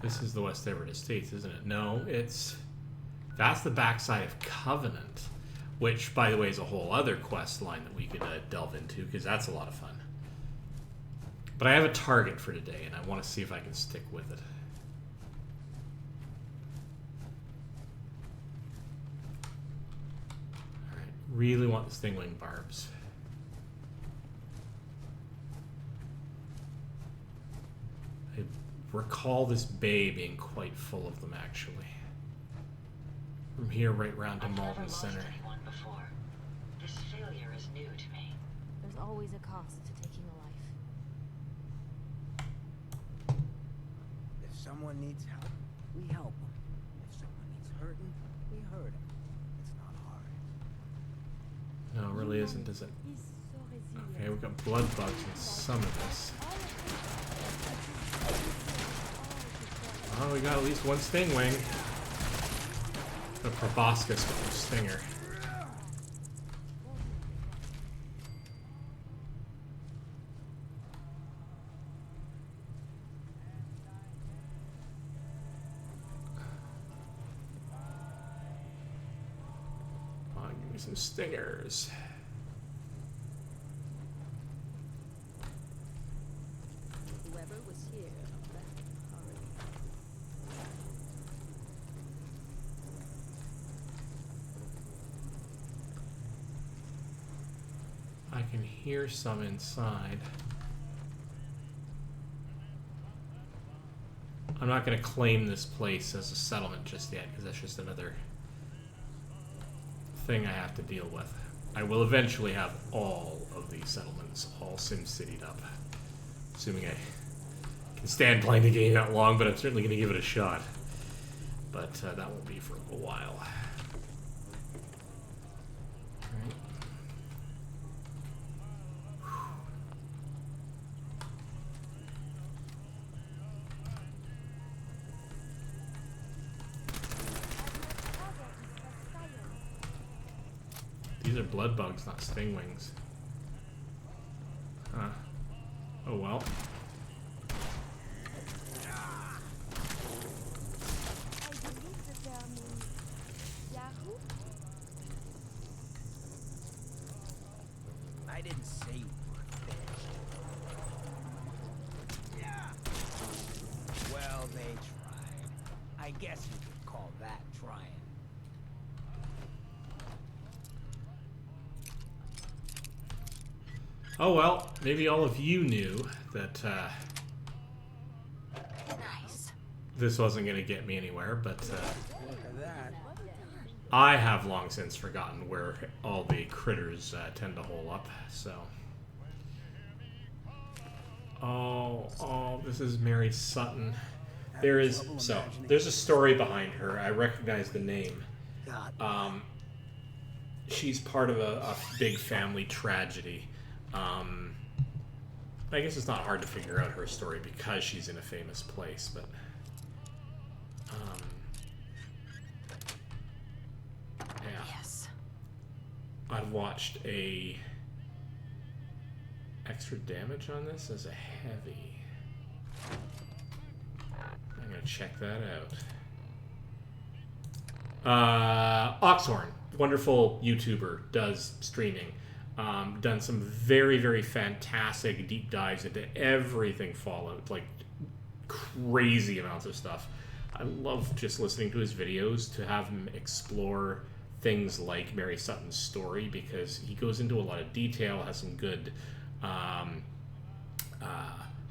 This is the West Everett Estates, isn't it? No, it's... That's the backside of Covenant, which, by the way, is a whole other quest line that we could delve into, because that's a lot of fun. But I have a target for today, and I want to see if I can stick with it. Alright, really want the Stingwing Barbs. I recall this bay being quite full of them, actually. From here right round to Malden Center. Before. This failure is new to me. There's always a cost to taking a life. If someone needs help, we help them. If someone needs hurting, we hurt them. It's not hard. No, it really isn't, is it? Okay, we've got blood bugs in some of this. Oh, we got at least one Stingwing. The proboscis with the stinger. Come on, give me some stingers. Whoever was here left hurry. I can hear some inside. I'm not going to claim this place as a settlement just yet, because that's just another thing I have to deal with. I will eventually have all of these settlements all Sim-City'd up. Assuming I can stand playing the game that long, but I'm certainly going to give it a shot. But that won't be for a while. Alright. These are blood bugs, not stingwings. Huh. Oh well. I didn't say you were finished. Well, they tried. I guess you could call that trying. Oh well, maybe all of you knew that Nice. this wasn't going to get me anywhere, but Look at that. I have long since forgotten where all the critters tend to hole up, so... Oh, this is Mary Sutton. There's a story behind her. I recognize the name. She's part of a big family tragedy. I guess it's not hard to figure out her story because she's in a famous place, but yeah. Yes. I've watched a extra damage on this as a heavy. I'm gonna check that out. Oxhorn, wonderful YouTuber, does streaming. Done some very, very fantastic deep dives into everything Fallout, like crazy amounts of stuff. I love just listening to his videos, to have him explore things like Mary Sutton's story, because he goes into a lot of detail, has some good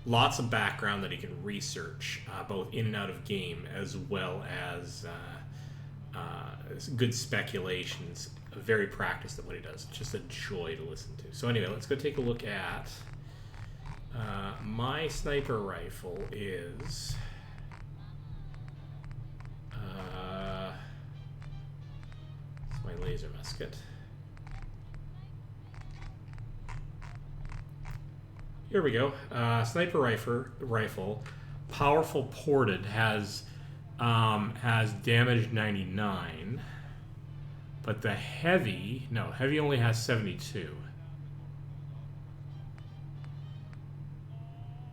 lots of background that he can research, both in and out of game, as well as good speculations. Very practiced at what he does. Just a joy to listen to. So anyway, let's go take a look at my sniper rifle is it's my laser musket. Here we go. Sniper rifle, powerful ported, has damage 99, but the heavy only has 72.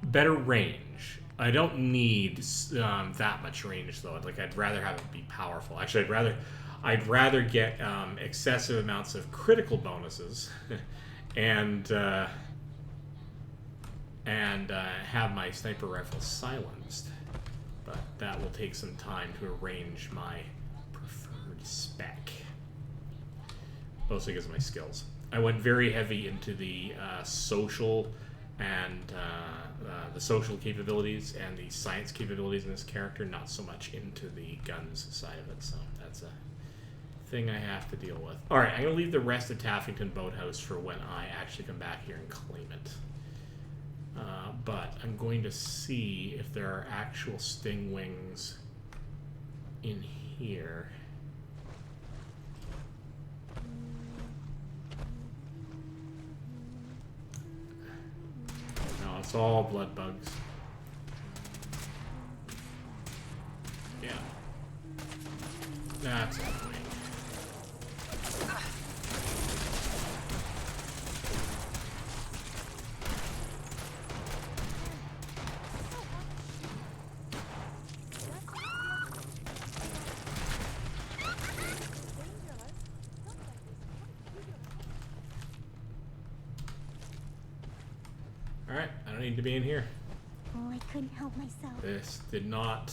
Better range. I don't need that much range though. Like, I'd rather have it be powerful. Actually, I'd rather get excessive amounts of critical bonuses and have my sniper rifle silenced, but that will take some time to arrange my preferred spec, mostly because of my skills. I went very heavy into the social and the social capabilities and the science capabilities in this character, not so much into the guns side of it, so that's a thing I have to deal with. Alright, I'm going to leave the rest of Taffington Boathouse for when I actually come back here and claim it. But I'm going to see if there are actual Stingwings in here. No, it's all blood bugs. Yeah. That's annoying. Alright, I don't need to be in here. Oh, I couldn't help myself. This did not...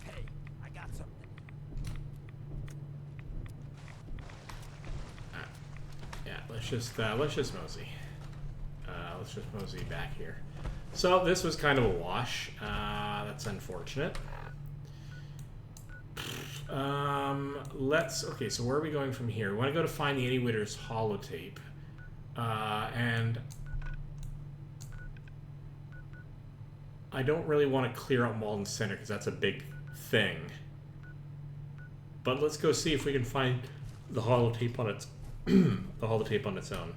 Hey, I got something. Yeah, let's just mosey. Let's just mosey back here. So this was kind of a wash. That's unfortunate. Okay, so where are we going from here? We want to go to find the Anywitter's holotape. And I don't really want to clear out Malden Center because that's a big thing. But let's go see if we can find the holotape on its the holotape on its own.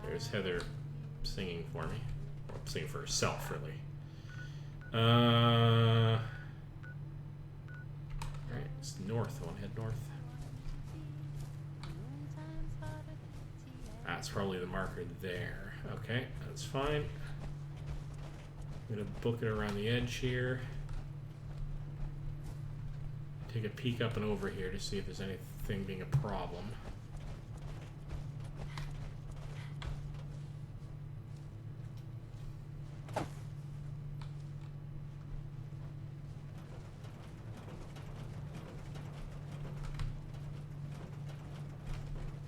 There's Heather singing for me. Or singing for herself, really. Alright, it's north. I want to head north. That's probably the marker there. Okay, that's fine. I'm going to book it around the edge here. Take a peek up and over here to see if there's anything being a problem.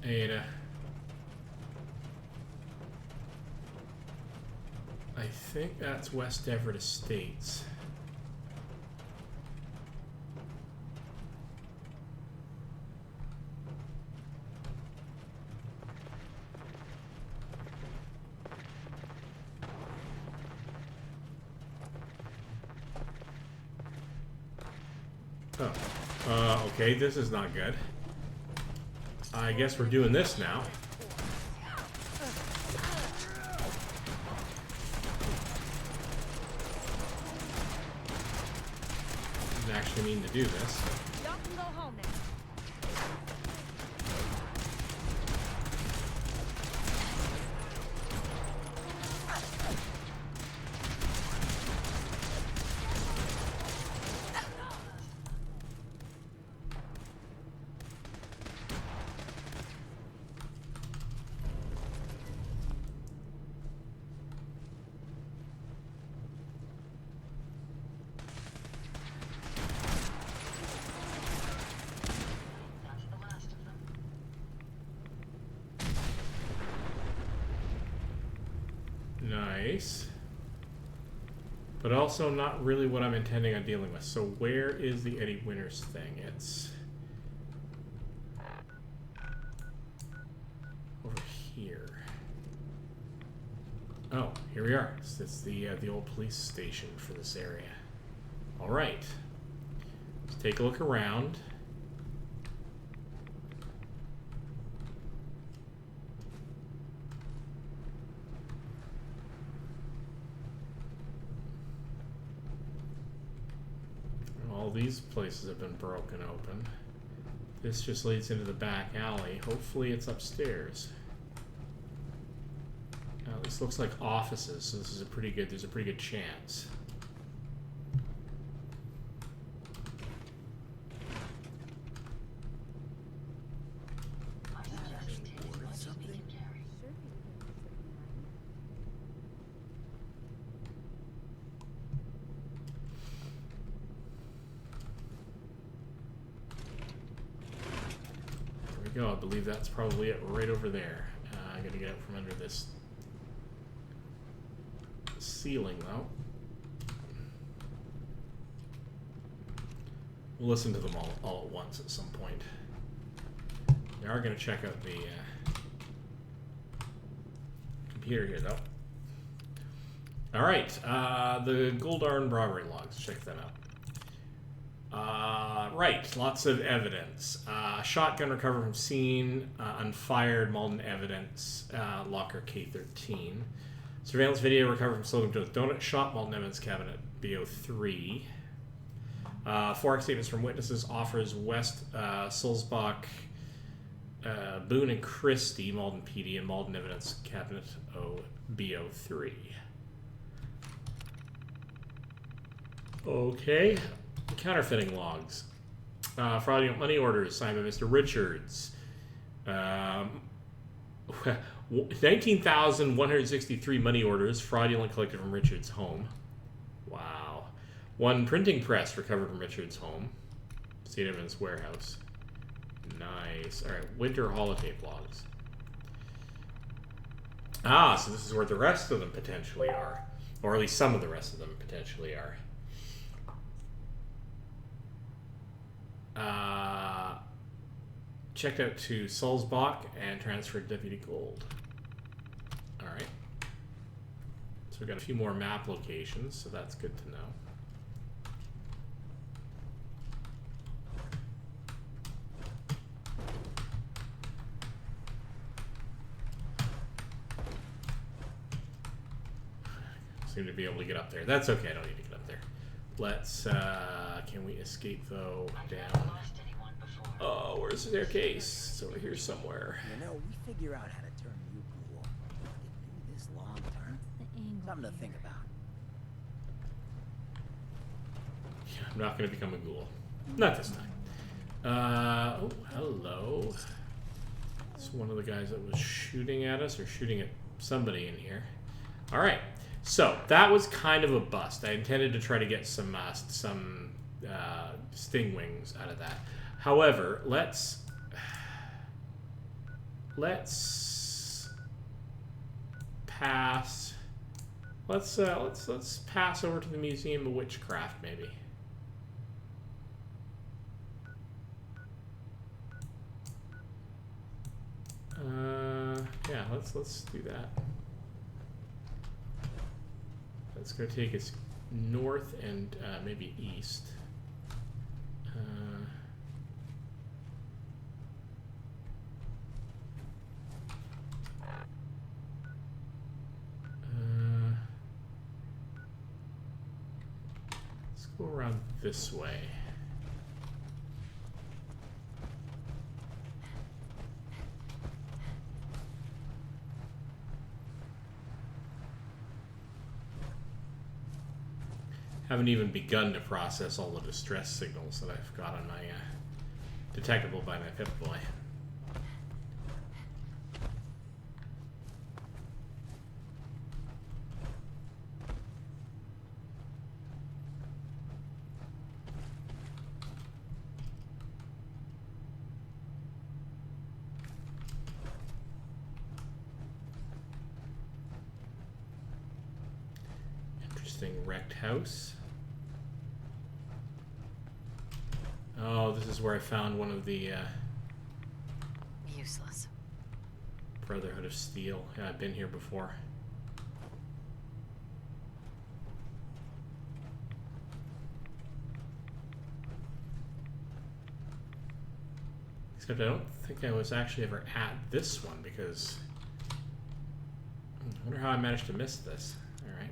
Ada. I think that's West Everett Estates. Oh. Okay, this is not good. I guess we're doing this now. Didn't actually mean to do this. Y'all can go home now. Nice. But also not really what I'm intending on dealing with. So where is the Eddie Winters thing? It's over here. Oh, here we are. It's the old police station for this area. All right. Let's take a look around. All these places have been broken open. This just leads into the back alley. Hopefully it's upstairs. Now, this looks like offices, so this is there's a pretty good chance. Go. I believe that's probably it right over there. I gotta get out from under this ceiling though. We'll listen to them all at once at some point. We are gonna check out the computer here though. Alright, the Goldarn robbery logs. Check them out. Right, lots of evidence. Shotgun recovered from scene, unfired Malden evidence, locker K13. Surveillance video recovered from Slocum Joe's donut shop, Malden evidence cabinet BO3. 4X statements from witnesses offers West Sulzbach, Boone and Christie, Malden PD, and Malden evidence cabinet BO3. Okay. Counterfeiting logs. Fraudulent money orders signed by Mr. Richards. 19,163 money orders fraudulent collected from Richards' home. Wow. 1 printing press recovered from Richards' home. State evidence warehouse. Nice. All right. Winter holotape logs. So this is where the rest of them potentially are. Or at least some of the rest of them potentially are. Checked out to Sulzbach and transferred Deputy Gold. Alright. So we've got a few more map locations, so that's good to know. Seem to be able to get up there. That's okay, I don't need to get up there. Let's, can we escape though down? Oh, where's the staircase? It's over here somewhere. You know, we figure out how to turn you cool. We can do this long term. Something to think about. Yeah, I'm not going to become a ghoul. Not this time. Oh, hello. It's one of the guys that was shooting at us, or shooting at somebody in here. Alright, so that was kind of a bust. I intended to try to get some Stingwings out of that. However, let's let's pass. Let's pass over to the Museum of Witchcraft, maybe. Yeah, let's do that. That's gonna take us north and maybe east. Let's go around this way. Haven't even begun to process all the distress signals that I've got on my detectable by my Pip-Boy. Interesting wrecked house. Oh, this is where I found one of the Useless. Brotherhood of Steel. Yeah, I've been here before. Except I don't think I was actually ever at this one because I wonder how I managed to miss this. Alright.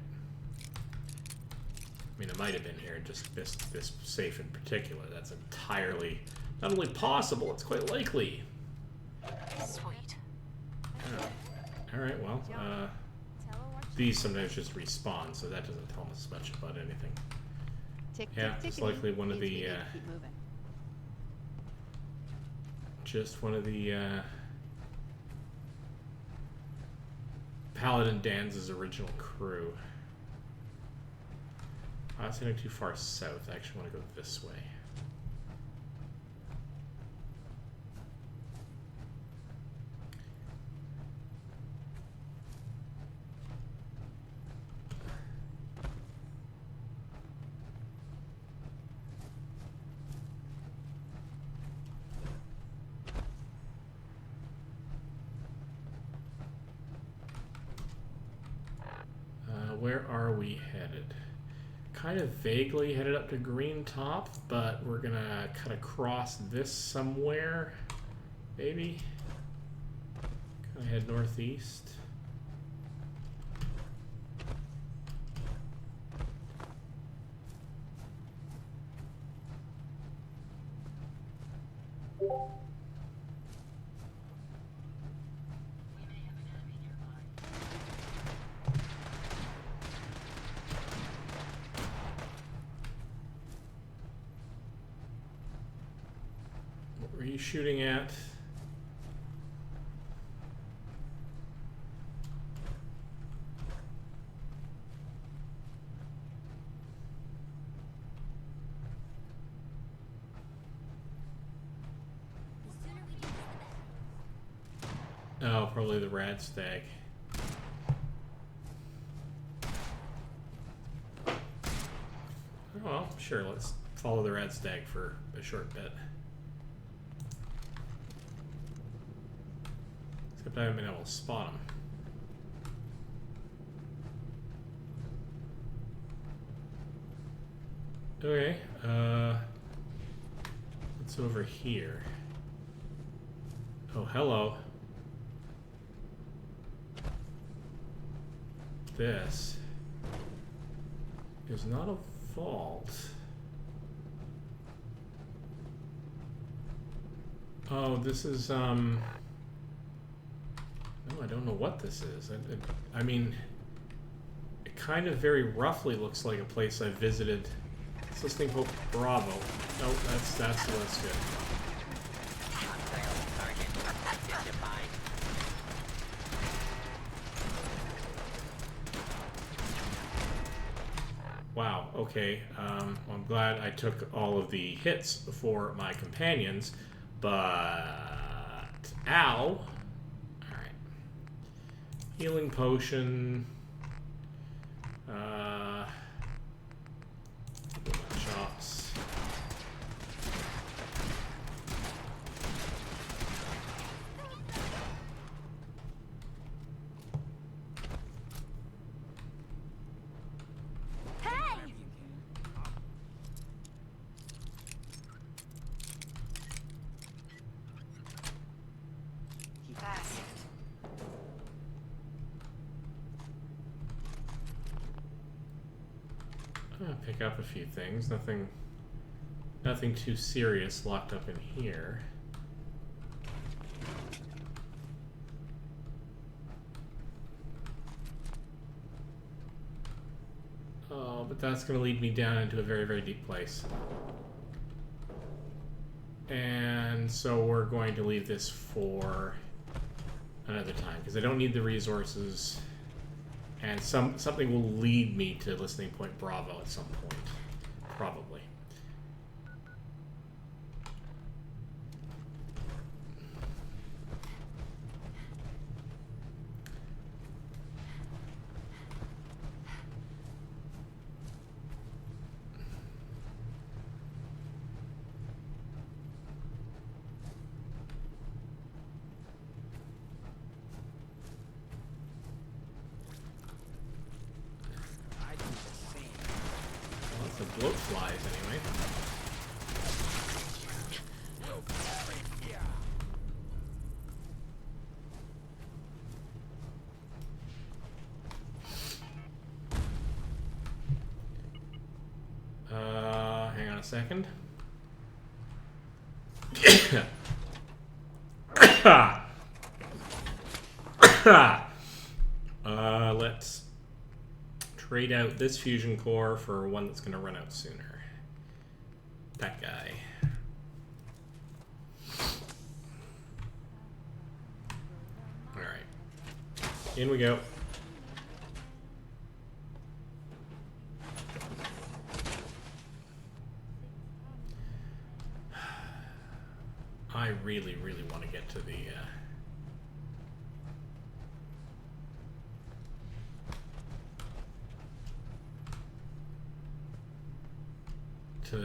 I mean, I might have been here and just missed this safe in particular. That's entirely not only possible, it's quite likely. Sweet. Oh. Alright, well, these sometimes just respawn, so that doesn't tell us much about anything. Tick, Yeah, tick, it's tickety. likely one of Means we the, need to keep moving. just one of the, Paladin Dan's original crew. I was heading too far south. I actually want to go this way. Where are we headed? Kind of vaguely headed up to Green Top, but we're gonna cut across this somewhere, maybe. Kind of head northeast. What were you shooting at? Oh, probably the rad stag. Oh, well, sure, let's follow the rad stag for a short bit. Except I haven't been able to spot him. Okay, what's over here? Oh, hello. This is not a vault. Oh, this is, no, I don't know what this is. I mean, it kind of very roughly looks like a place I visited. It's this thing called Bravo. Oh, that's good. Wow, okay. I'm glad I took all of the hits for my companions, but... Ow! Healing potion. Chops. Pick up a few things. Nothing too serious locked up in here. Oh, but that's going to lead me down into a very, very deep place. And so we're going to leave this for another time because I don't need the resources. And something will lead me to Listening Point Bravo at some point. Probably. Bloat flies anyway. Hang on a second. Let's trade out this fusion core for one that's going to run out sooner. That guy. Alright. In we go. I really, really want to get to the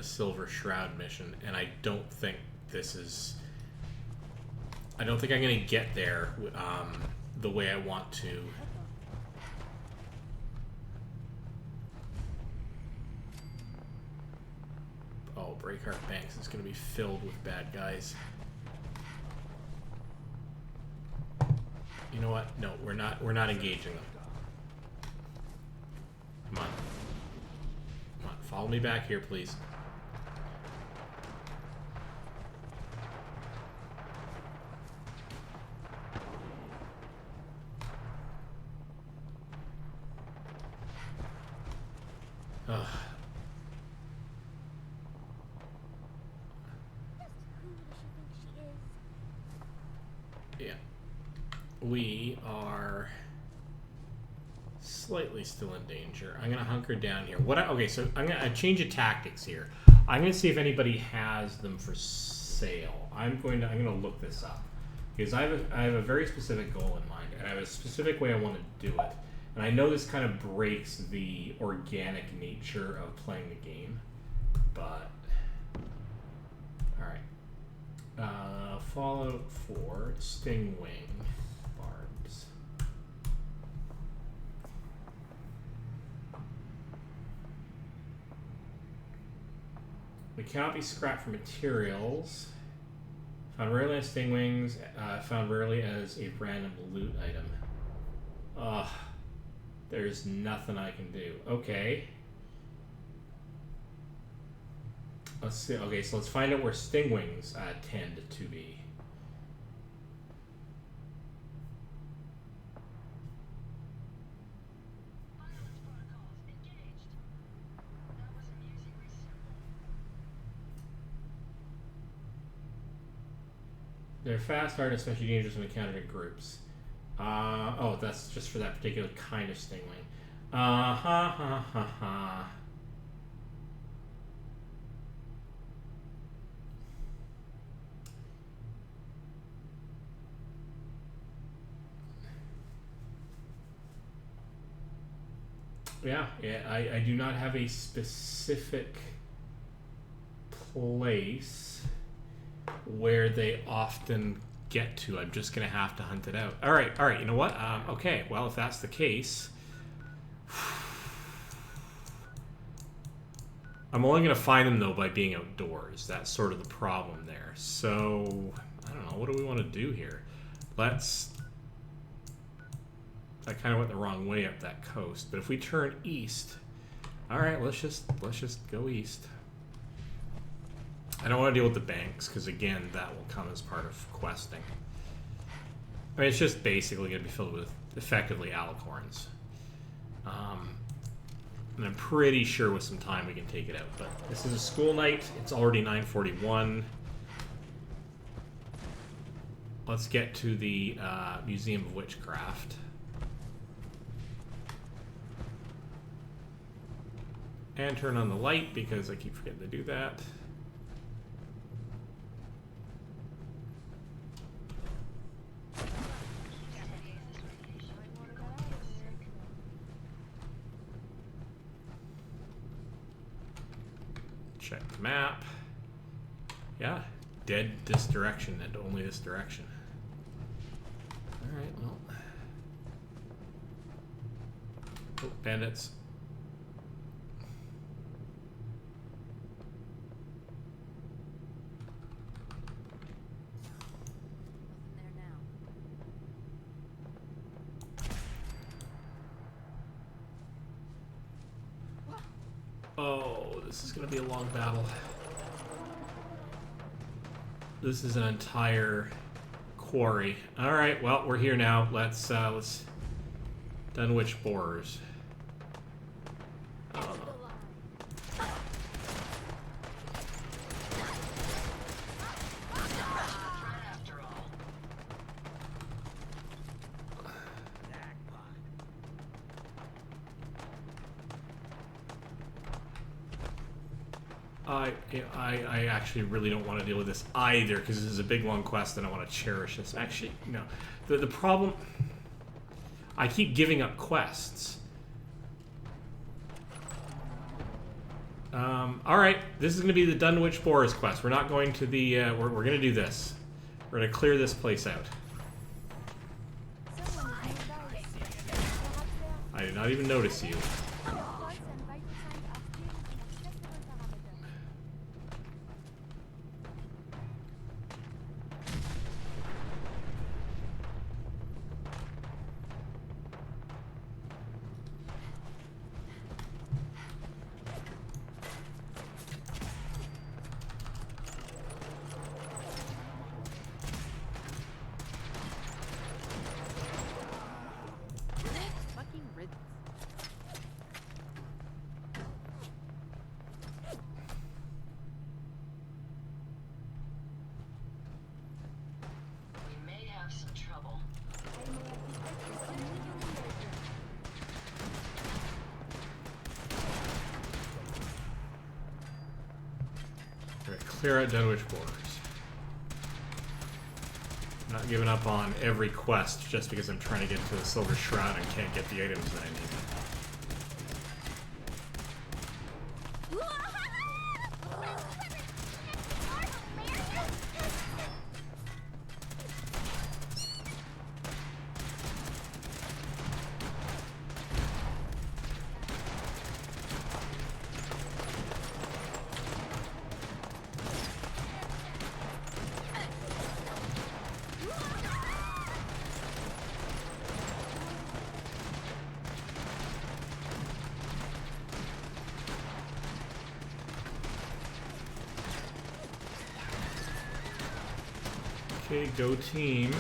Silver Shroud mission, and I don't think this is... I don't think I'm going to get there the way I want to. Oh, Breakheart Banks is going to be filled with bad guys. You know what? No, we're not engaging them. Come on. Come on, follow me back here, please. Ugh. Yeah. We are slightly still in danger. I'm gonna hunker down here. Okay, so I'm gonna change of tactics here. I'm gonna see if anybody has them for sale. I'm gonna look this up because I have a very specific goal in mind, and I have a specific way I want to do it. And I know this kind of breaks the organic nature of playing the game, but alright. Fallout 4, Stingwing Barbs. We cannot be scrapped for materials. Found rarely as Stingwings, found rarely as a random loot item. Ugh. There's nothing I can do. Okay. Let's see. Okay, so let's find out where Stingwings tend to be. They're fast, hard, especially dangerous when encountered in groups. Oh, that's just for that particular kind of Stingwing. yeah, I do not have a specific place where they often get to. I'm just gonna have to hunt it out. All right. You know what? Okay. Well, if that's the case, I'm only gonna find them though by being outdoors. That's sort of the problem there. So I don't know. What do we want to do here? Let's. I kind of went the wrong way up that coast, but if we turn east, all right. Let's just go east. I don't want to deal with the banks, because again, that will come as part of questing. I mean, it's just basically going to be filled with, effectively, alicorns. And I'm pretty sure with some time we can take it out. But this is a school night. It's already 9:41. Let's get to the Museum of Witchcraft. And turn on the light, because I keep forgetting to do that. Check the map. Yeah, dead this direction and only this direction. Alright, well. Oh, bandits. Nothing there now. Oh, this is going to be a long battle. This is an entire quarry. All right, well, we're here now. Let's Dunwich Borers. I actually really don't want to deal with this either, because this is a big long quest and I want to cherish this. Actually, no. The problem... I keep giving up quests. Alright, this is going to be the Dunwich Borers quest. We're not going to the... we're going to do this. We're going to clear this place out. I did not even notice you. Clear out Dunwich Borers. I'm not giving up on every quest just because I'm trying to get to the Silver Shroud and can't get the items that I need. Okay, go team.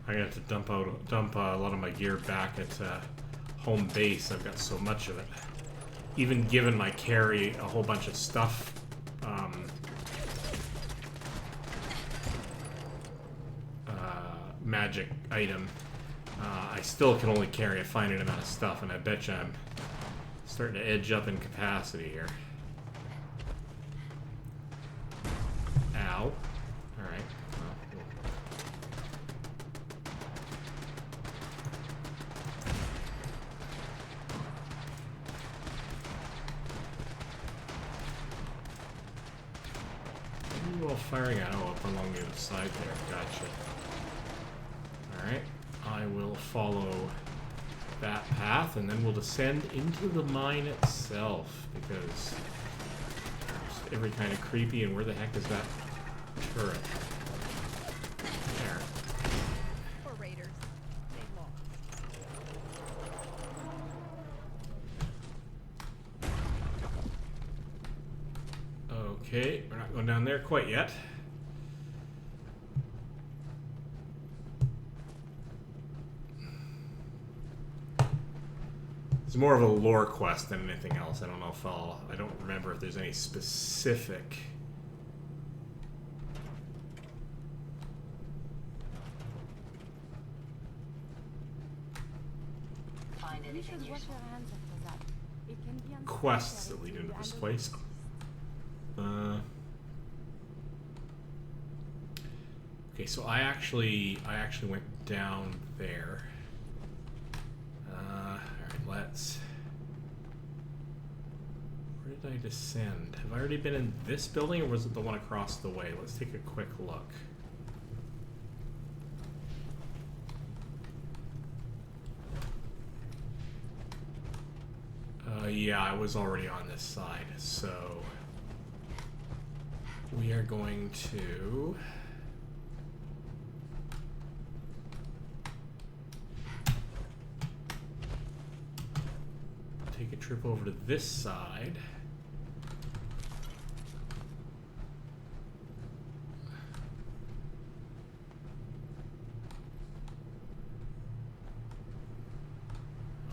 I'm gonna have to dump a lot of my gear back at home base. I've got so much of it. even given my carry a whole bunch of stuff. Magic item. I still can only carry a finite amount of stuff, and I bet you I'm starting to edge up in capacity here. Ow. Alright. What are you all firing at? Oh, up along the other side there. Gotcha. Alright. I will follow that path, and then we'll descend into the mine itself, because there's every kind of creepy, and where the heck is that turret? There. Poor raiders. They lost. Okay, we're not going down there quite yet. It's more of a lore quest than anything else. I don't know if I don't remember if there's any specific... Find You anything should wash useful? your hands after that. It can be quests that unnecessary lead into to this handle place. Okay, so I actually went down there. Alright, let's... Where did I descend? Have I already been in this building, or was it the one across the way? Let's take a quick look. Yeah, I was already on this side, so we are going to take a trip over to this side.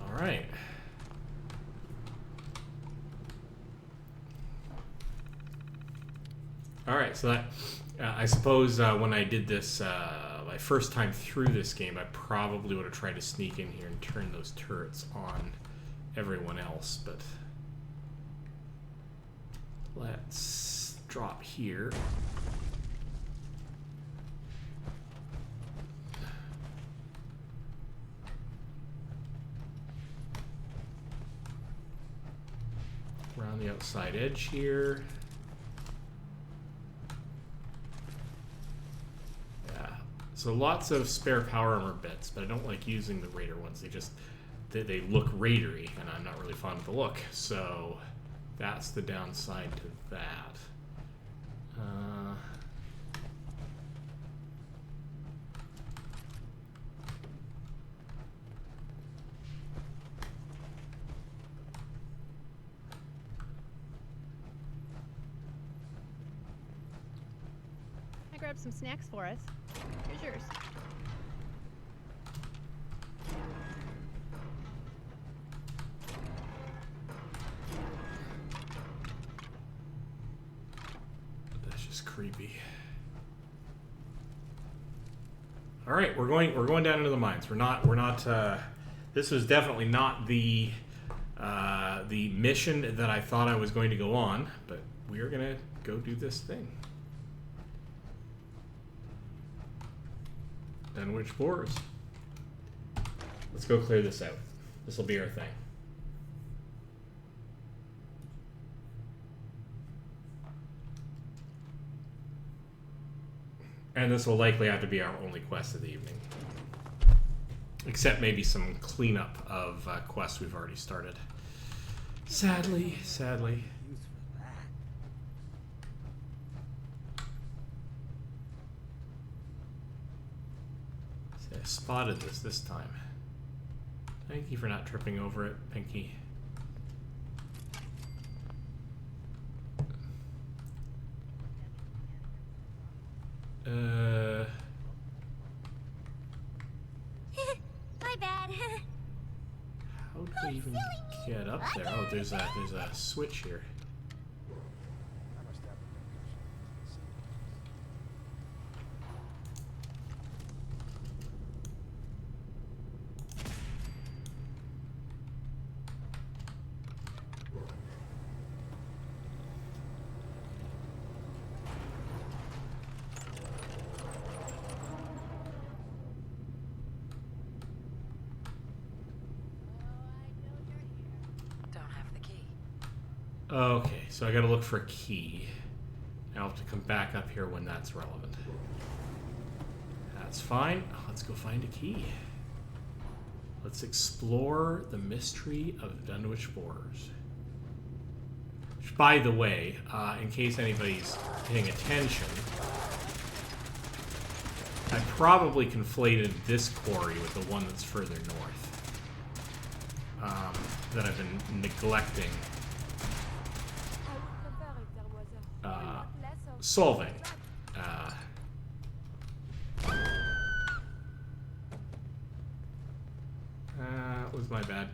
All right. Alright, so that, I suppose when I did this, my first time through this game, I probably would have tried to sneak in here and turn those turrets on everyone else, but let's drop here. Around the outside edge here. So lots of spare power armor bits, but I don't like using the raider ones. They look raidery, and I'm not really fond of the look. So that's the downside to that. I grabbed some snacks for us. Here's yours. That's just creepy. All right, we're going down into the mines. We're not. This was definitely not the mission that I thought I was going to go on, but we are gonna go do this thing. Dunwich Floors. Let's go clear this out. This will be our thing. And this will likely have to be our only quest of the evening. Except maybe some cleanup of quests we've already started. Sadly. Use for that. See, I spotted this time. Thank you for not tripping over it, Pinky. My bad. How do we even get up there? Oh, there's a switch here. Okay, so I gotta look for a key. I'll have to come back up here when that's relevant. That's fine. Let's go find a key. Let's explore the mystery of the Dunwich Borders. Which, by the way, in case anybody's paying attention, I probably conflated this quarry with the one that's further north. That I've been neglecting. Solving. Was my bad.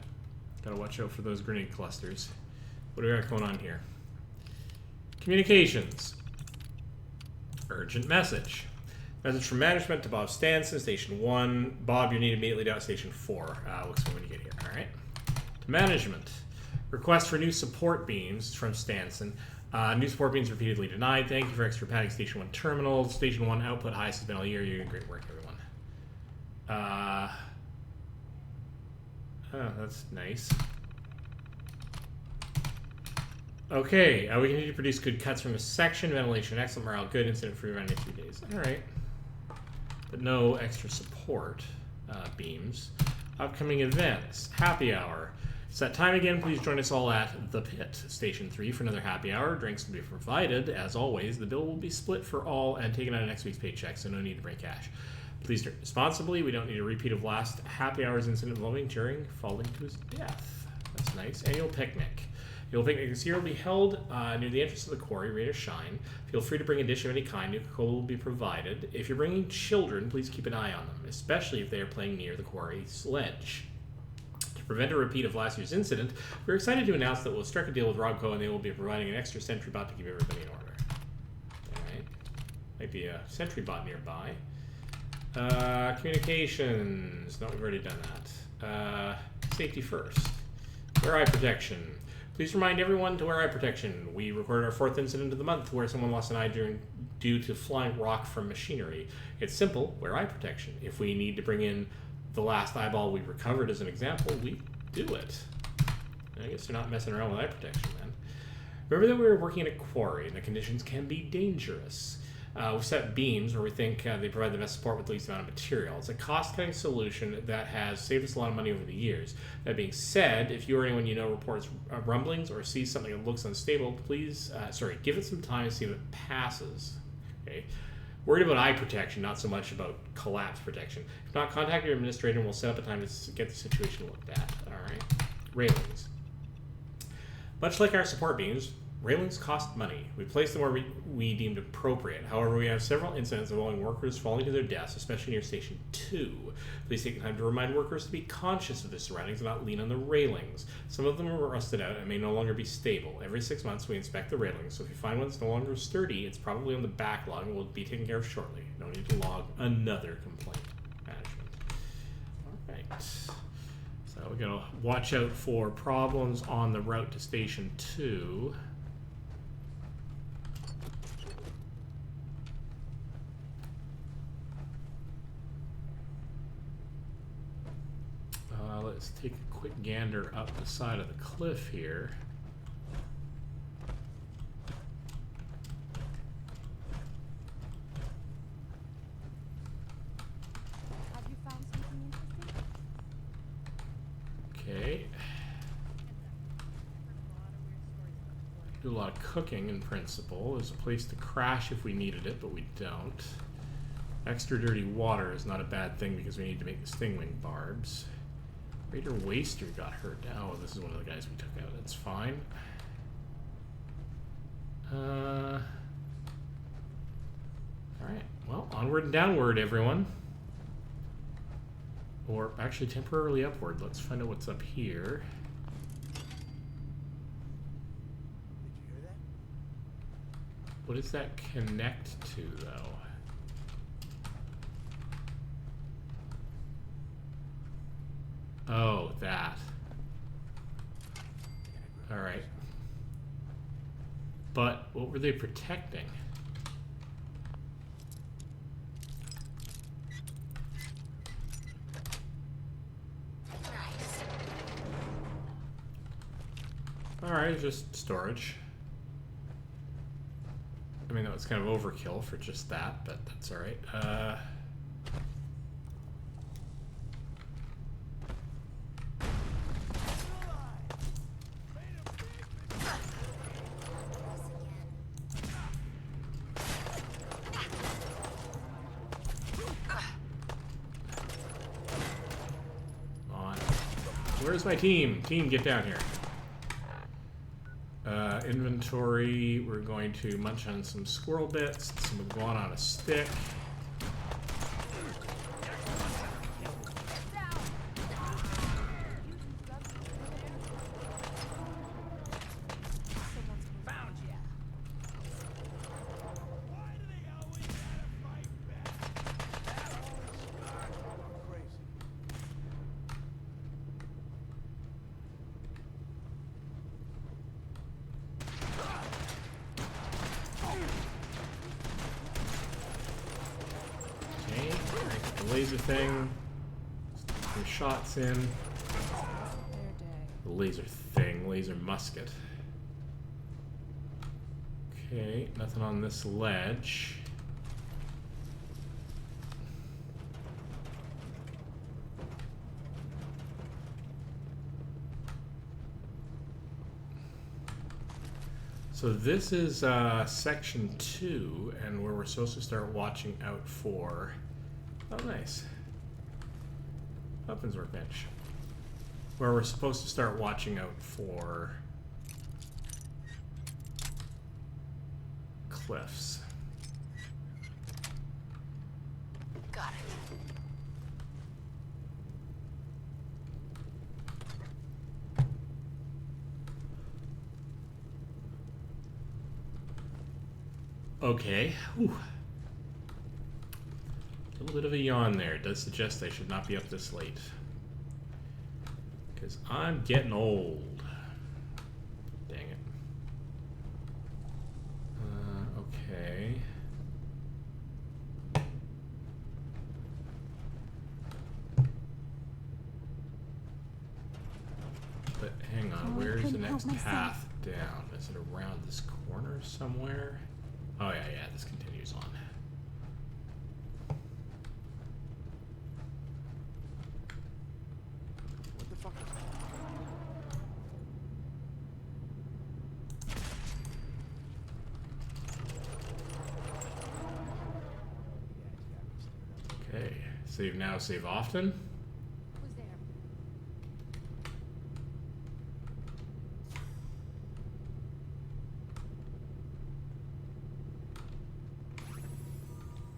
Gotta watch out for those grenade clusters. What do we got going on here? Communications. Urgent message. Message from management to Bob Stanson, Station 1. Bob, you need immediately down at Station 4. Looks like when you get here. Alright. To management. Request for new support beams from Stanson. New support beams repeatedly denied. Thank you for extra padding Station 1 terminal. Station 1 output highest has been all year. You're doing great work, everyone. Oh, that's nice. Okay, we continue to produce good cuts from this section. Ventilation, excellent morale, good. Incident free around 3 days. Alright. But no extra support beams. Upcoming events. Happy hour. It's that time again. Please join us all at The Pit, Station 3 for another happy hour. Drinks will be provided. As always, the bill will be split for all and taken out of next week's paycheck, so no need to bring cash. Please drink responsibly. We don't need a repeat of last happy hour's incident involving Turing falling to his death. That's nice. Annual picnic. Annual picnic this year will be held near the entrance of the quarry, Rate of Shine. Feel free to bring a dish of any kind. Coca-Cola will be provided. If you're bringing children, please keep an eye on them, especially if they are playing near the quarry's ledge. To prevent a repeat of last year's incident, we're excited to announce that we'll strike a deal with Robco and they will be providing an extra sentry bot to keep everybody in order. Alright. Might be a sentry bot nearby. Communications. No, we've already done that. Safety first. Wear eye protection. Please remind everyone to wear eye protection. We recorded our 4th incident of the month where someone lost an eye due to flying rock from machinery. It's simple. Wear eye protection. If we need to bring in the last eyeball we recovered as an example, we do it. I guess they're not messing around with eye protection then. Remember that we were working at a quarry and the conditions can be dangerous. We've set beams where we think they provide the best support with the least amount of material. It's a cost-cutting solution that has saved us a lot of money over the years. That being said, if you or anyone you know reports rumblings or sees something that looks unstable, please, give it some time to see if it passes. Okay. Worried about eye protection, not so much about collapse protection. If not, contact your administrator and we'll set up a time to get the situation looked at. Alright. Railings. Much like our support beams, railings cost money. We place them where we deemed appropriate. However, we have several incidents involving workers falling to their deaths, especially near Station 2. Please take the time to remind workers to be conscious of their surroundings and not lean on the railings. Some of them are rusted out and may no longer be stable. Every 6 months, we inspect the railings, so if you find one that's no longer sturdy, it's probably on the backlog and will be taken care of shortly. No need to log another complaint. Management. Alright. So we're going to watch out for problems on the route to Station 2. Let's take a quick gander up the side of the cliff here. Have you found something interesting? Okay. Do a lot of cooking in principle. There's a place to crash if we needed it, but we don't. Extra dirty water is not a bad thing because we need to make the Stingwing Barbs. Raider Waster got hurt. Oh, this is one of the guys we took out. That's fine. Alright. Well, onward and downward, everyone. Or actually temporarily upward. Let's find out what's up here. Did you hear that? What does that connect to, though? Oh, that. Alright. But what were they protecting? Nice. Alright, just storage. I mean, that was kind of overkill for just that, but that's alright. On. Where's my team? Team, get down here. Inventory, we're going to munch on some squirrel bits, some iguana on a stick. Found ya. Why do they always gotta fight back? Crazy. Okay, get the laser thing. Some shots in. Their day. The laser thing, laser musket. Okay, nothing on this ledge. So this is section 2, and where we're supposed to start watching out for... Oh, nice. Weapons workbench. Where we're supposed to start watching out for... cliffs. Got it. Okay. Whew. A little bit of a yawn there. It does suggest I should not be up this late. Because I'm getting old. Dang it. Okay. But hang on, where's the next path down? Is it around this corner somewhere? Oh yeah, this continues on. What the fuck is that? Okay, save now, save often. Who's there?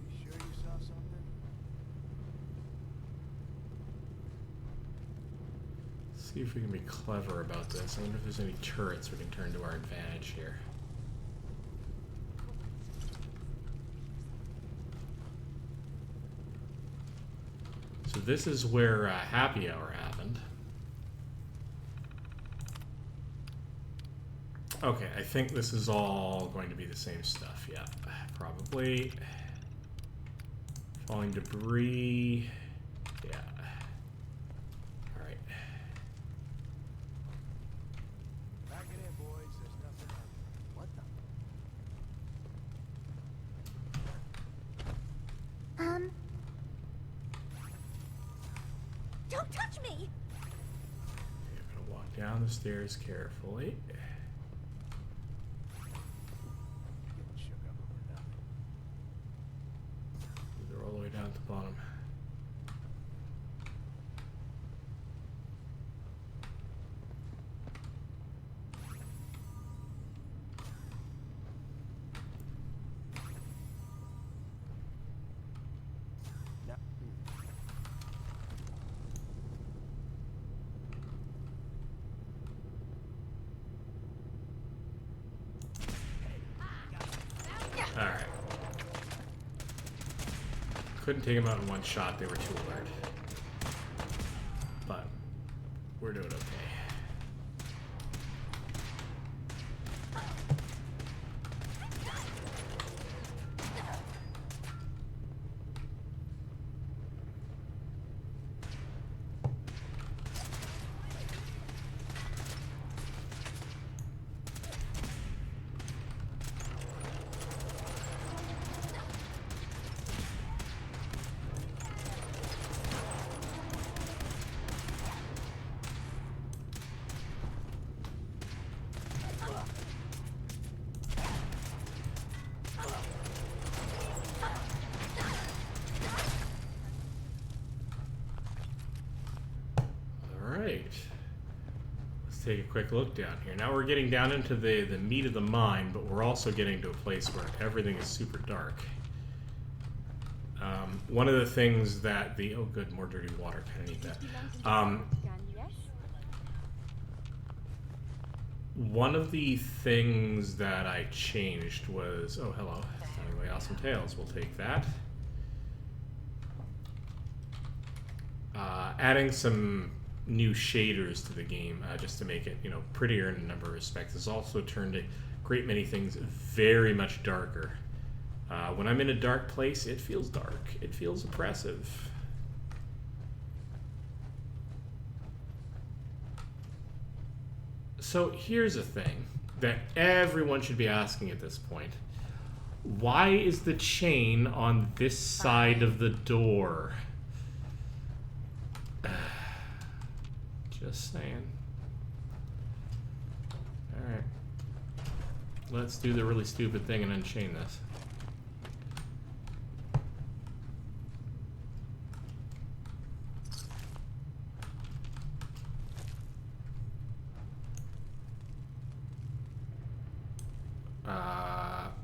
You sure you saw something? See if we can be clever about this. I wonder if there's any turrets we can turn to our advantage here. So this is where happy hour happened. Okay, I think this is all going to be the same stuff. Yeah, probably. Falling debris. Yeah. All right. Pack it in, boys. There's nothing happening. What the? Don't touch me! Okay, I'm gonna walk down the stairs carefully. Getting shook up over nothing. They're all the way down at the bottom. Now, Couldn't take them out in one shot. They were too alert. But we're doing okay. Let's take a quick look down here. Now we're getting down into the meat of the mine, but we're also getting to a place where everything is super dark. One of the things that the... Oh good, more dirty water. Kind of need that. One of the things that I changed was... Oh, hello. Anyway, awesome tails. We'll take that. Adding some new shaders to the game just to make it, you know, prettier in a number of respects. Has also turned a great many things very much darker. When I'm in a dark place, it feels dark. It feels oppressive. So here's a thing that everyone should be asking at this point. Why is the chain on this side of the door? Just saying. Alright. Let's do the really stupid thing and unchain this.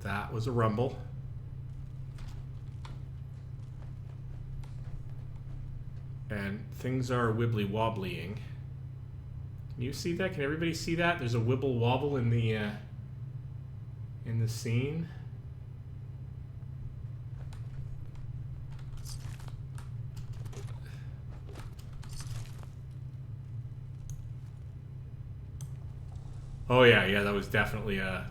That was a rumble. And things are wibbly-wobblying. Can you see that? Can everybody see that? There's a wibble-wobble in the scene. Oh yeah, that was definitely a...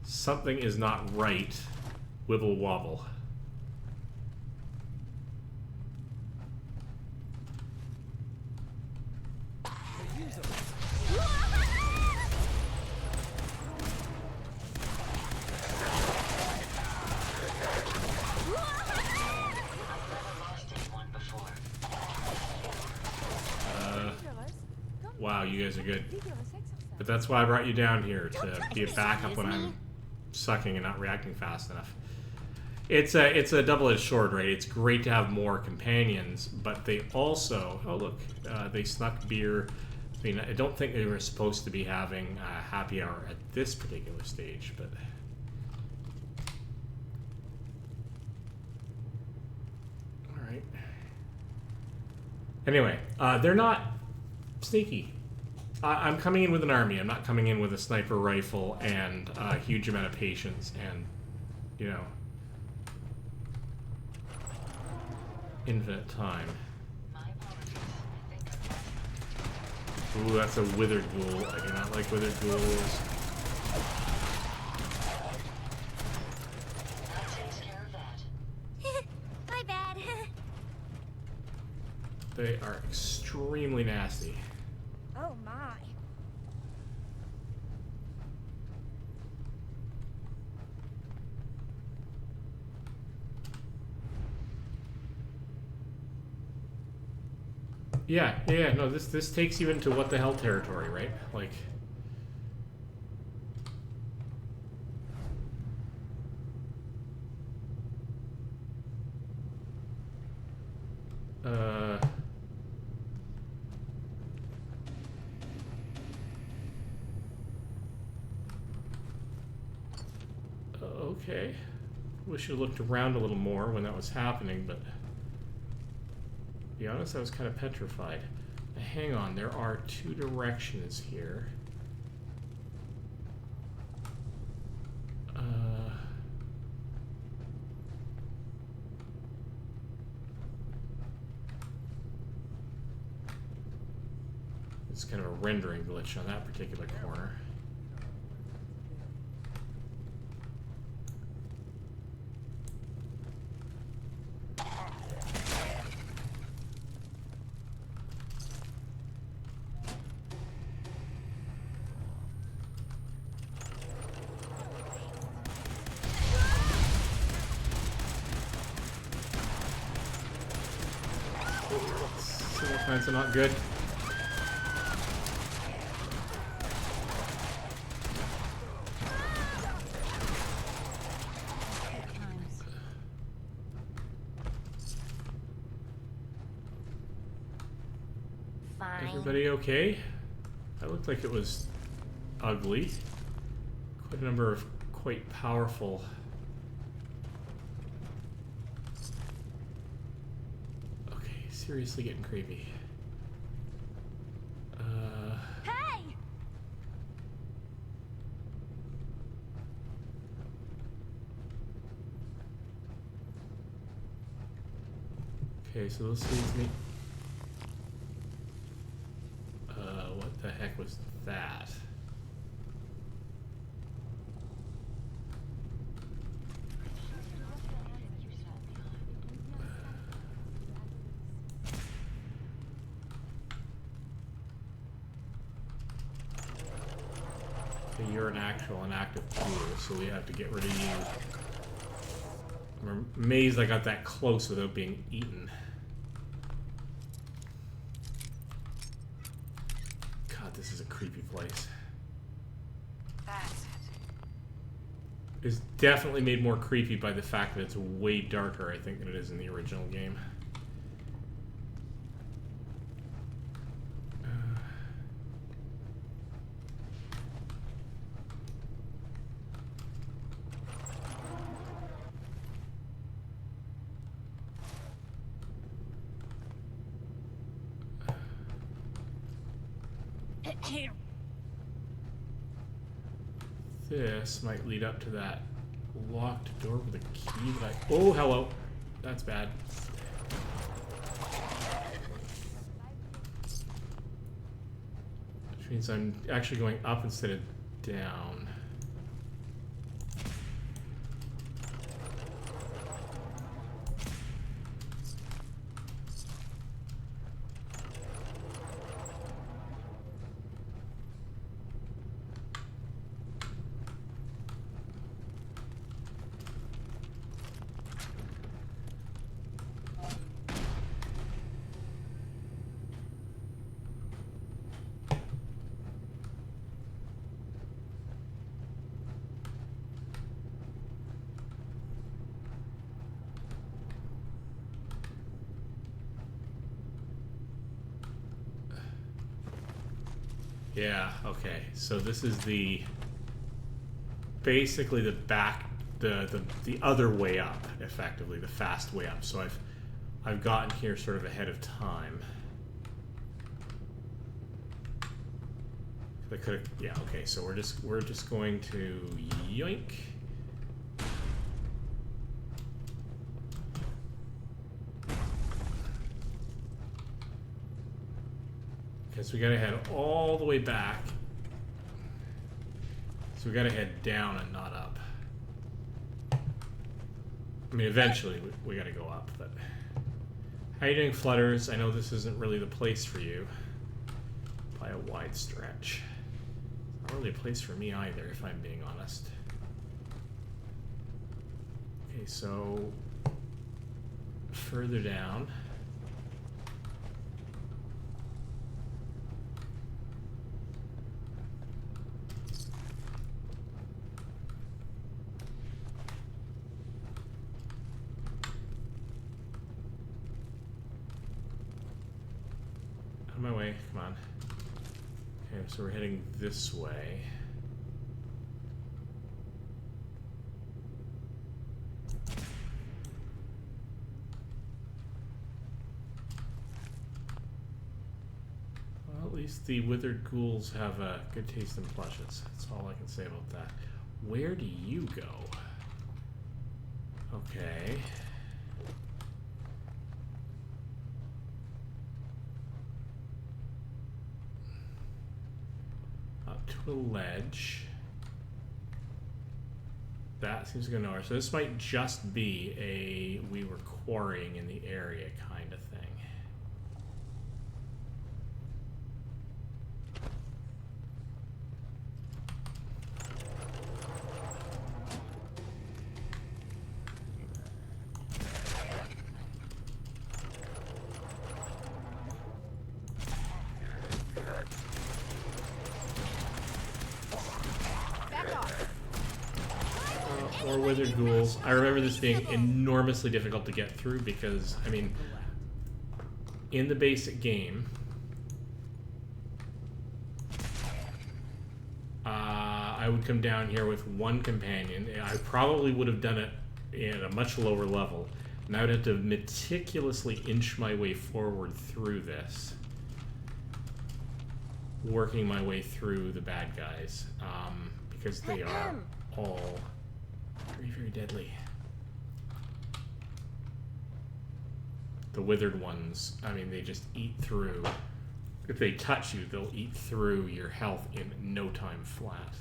Something is not right. Wibble-wobble. Wow, you guys are good. But that's why I brought you down here, to be a backup when I'm sucking and not reacting fast enough. It's a double-edged sword, right? It's great to have more companions, but they also... Oh, look. They snuck beer. I mean, I don't think they were supposed to be having a happy hour at this particular stage, but... Alright. Anyway, they're not sneaky. I'm coming in with an army. I'm not coming in with a sniper rifle and a huge amount of patience and, you know, infinite time. Ooh, that's a withered ghoul. I do not like withered ghouls. My bad. They are extremely nasty. Oh my. Yeah, no, this takes you into what the hell territory, right? Like... Okay. Wish you looked around a little more when that was happening, but... To be honest, I was kind of petrified. Now, hang on, there are two directions here. It's kind of a rendering glitch on that particular corner. Several times are not good. Everybody okay? That looked like it was ugly. Quite a number of quite powerful. Okay, seriously getting creepy. Hey! Okay, so this leads me. What the heck was that? Okay, you're an active tool, so we have to get rid of you. I'm amazed I got that close without being eaten. God, this is a creepy place. That's it. It's definitely made more creepy by the fact that it's way darker, I think, than it is in the original game. This might lead up to that locked door with a key that I... Oh, hello. That's bad. Which means I'm actually going up instead of down. Yeah, okay. So this is the basically the back the other way up, effectively, the fast way up. So I've gotten here sort of ahead of time. I could have, yeah, okay, so we're just going to yoink. So we gotta head all the way back. So we gotta head down and not up. I mean, eventually we gotta go up, but... How you doing, Flutters? I know this isn't really the place for you. By a wide stretch. Not really a place for me either, if I'm being honest. Okay, so... Further down. On my way, come on. Okay, so we're heading this way. Well, at least the withered ghouls have a good taste in plushes. That's all I can say about that. Where do you go? Okay. to a ledge. That seems to go nowhere. So this might just be a we were quarrying in the area kind of thing. Or wizard ghouls. I remember this being enormously difficult to get through because, I mean, in the basic game, I would come down here with one companion. I probably would have done it at a much lower level, and I would have to meticulously inch my way forward through this, working my way through the bad guys, because they are all very, very deadly. The withered ones, I mean, they just eat through. If they touch you, they'll eat through your health in no time flat.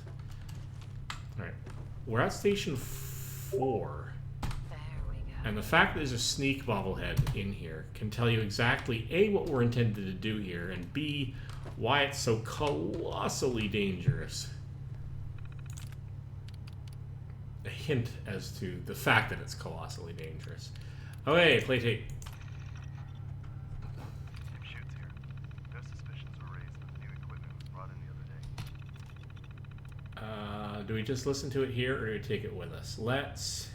Alright, we're at station 4. There we go. And the fact that there's a sneak bobblehead in here can tell you exactly A, what we're intended to do here, and B, why it's so colossally dangerous. A hint as to the fact that it's colossally dangerous. Okay, play tape. Shoots here. No suspicions were raised when the new equipment was brought in the other day. Do we just listen to it here, or do we take it with us? Let's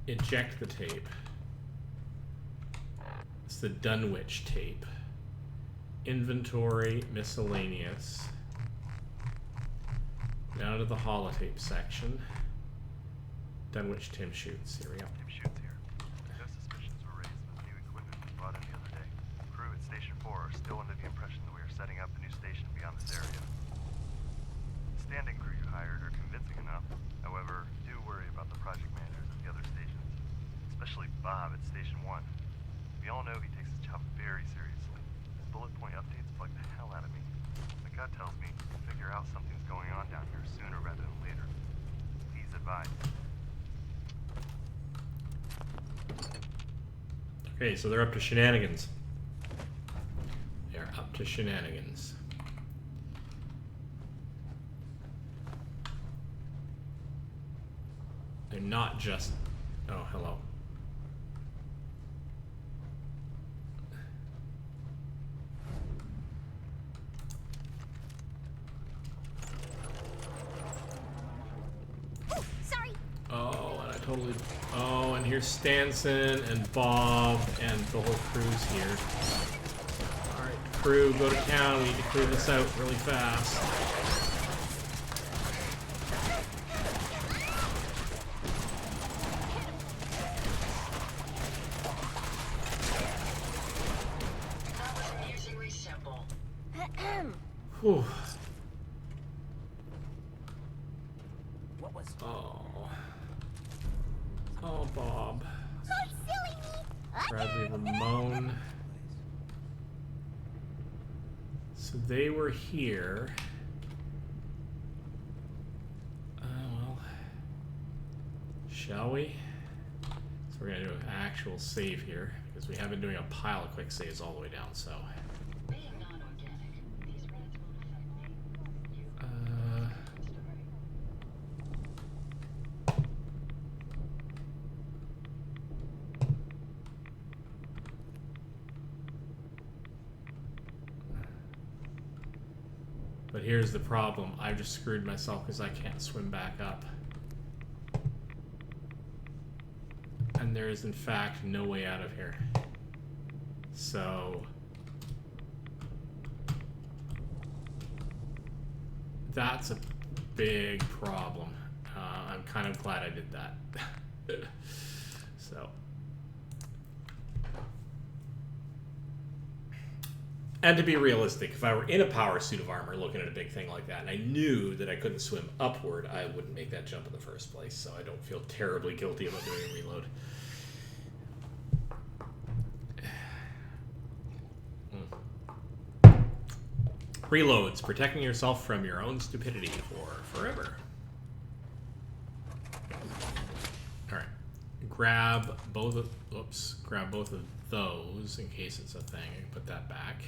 eject the tape. It's the Dunwich tape. Inventory, miscellaneous. Down to the holotape section. Dunwich Tim shoots. Here we go. Tim shoots here. No suspicions were raised when the new equipment was brought in the other day. Crew at Station 4 are still under the impression that we are setting up a new station beyond this area. The standing crew you hired are convincing enough. However, do worry about the project managers at the other stations, especially Bob at Station 1. We all know he takes his job very seriously. His bullet point updates bug the hell out of me. My gut tells me to figure out something's going on down here sooner rather than later. Please advise. Okay, so they're up to shenanigans. They're up to shenanigans. They're not just... Oh, hello. Oh, and I totally... Oh, and here's Stanson and Bob and the whole crew's here. Alright, crew, go to town. We need to clear this out really fast. That was amusingly simple. Whew. What was... Oh, Bob. Bradley Ramon. So they were here. Well, shall we? So we're gonna do an actual save here because we have been doing a pile of quick saves all the way down. So. Being non-organic, these rats won't affect me. You But here's the problem. I've just screwed myself because I can't swim back up. And there is, in fact, no way out of here. So... that's a big problem. I'm kind of glad I did that. So... And to be realistic, if I were in a power suit of armor looking at a big thing like that, and I knew that I couldn't swim upward, I wouldn't make that jump in the first place, so I don't feel terribly guilty about doing a reload. Reloads, protecting yourself from your own stupidity for forever. Alright. Grab both of those in case it's a thing. I can put that back.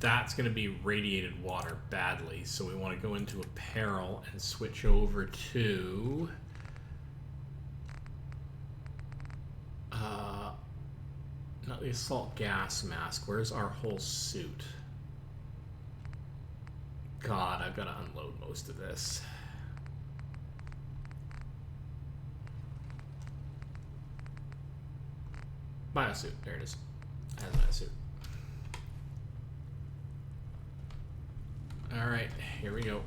That's going to be radiated water badly, so we want to go into apparel and switch over to not the assault gas mask. Where's our whole suit? God, I've got to unload most of this. Biosuit, there it is. Hazmat suit. Alright, here we go.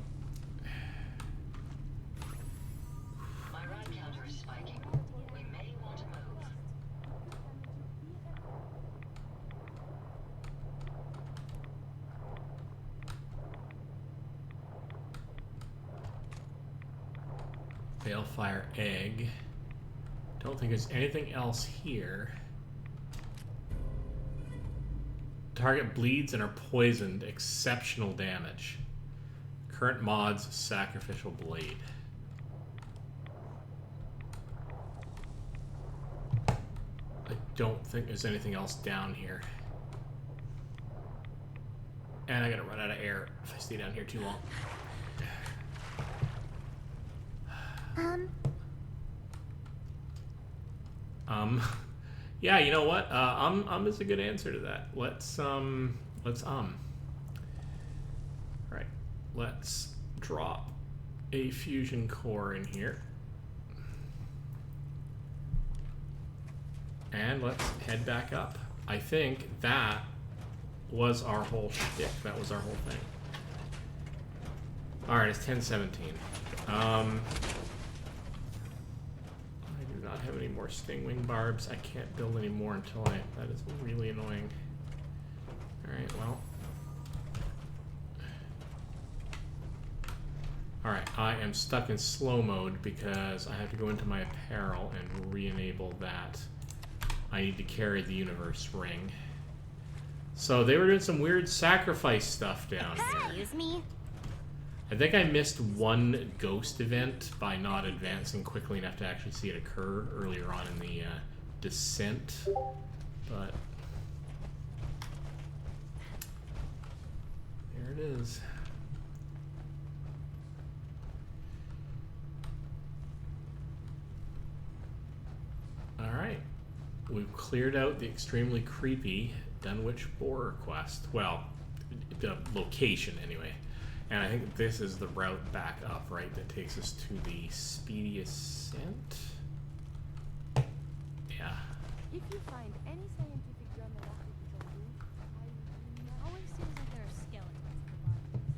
My rod counter is spiking. We may want to move. Balefire egg. Don't think there's anything else here. Target bleeds and are poisoned. Exceptional damage. Current mods, sacrificial blade. I don't think there's anything else down here. And I gotta run out of air if I stay down here too long. Yeah, you know what? Is a good answer to that. Let's Right. Let's drop a fusion core in here. And let's head back up. I think that was our whole shtick. That was our whole thing. Alright, it's 10:17. I do not have any more Stingwing Barbs. I can't build any more until that is really annoying. Alright, well. Alright, I am stuck in slow mode because I have to go into my apparel and re-enable that. I need to carry the universe ring. So they were doing some weird sacrifice stuff down here. Excuse me? I think I missed one ghost event by not advancing quickly enough to actually see it occur earlier on in the descent. But there it is. Alright. We've cleared out the extremely creepy Dunwich Borer quest. Well, the location anyway. And I think this is the route back up, right? That takes us to the speedy ascent. Yeah. If you find any scientific journal articles on you, It always seems like there are skeletons at the bottom of these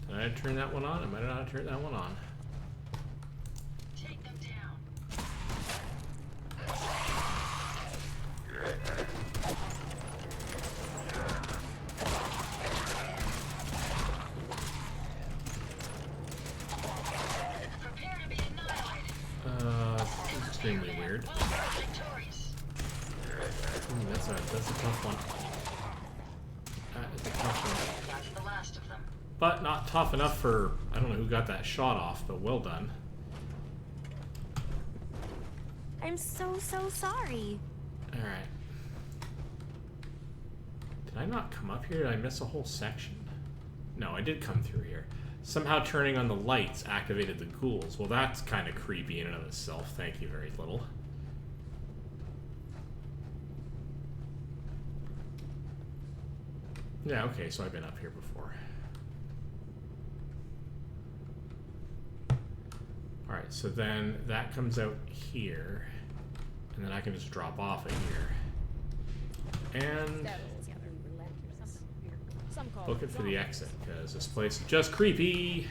Did I turn that one on? I might not have turned that one on. Take them down. Prepare to be annihilated. It's extremely weird. Victorious. That's a tough one. That is a tough one. That's the last of them. But not tough enough for, I don't know who got that shot off, but well done. I'm so sorry. Alright. Did I not come up here? Did I miss a whole section? No, I did come through here. Somehow turning on the lights activated the ghouls. Well, that's kind of creepy in and of itself. Thank you very little. Yeah, okay, so I've been up here before. Alright, so then that comes out here. And then I can just drop off it here. And Ferals, yeah, they're relentless. Some call looking it for the zombies. exit, because this place is just creepy.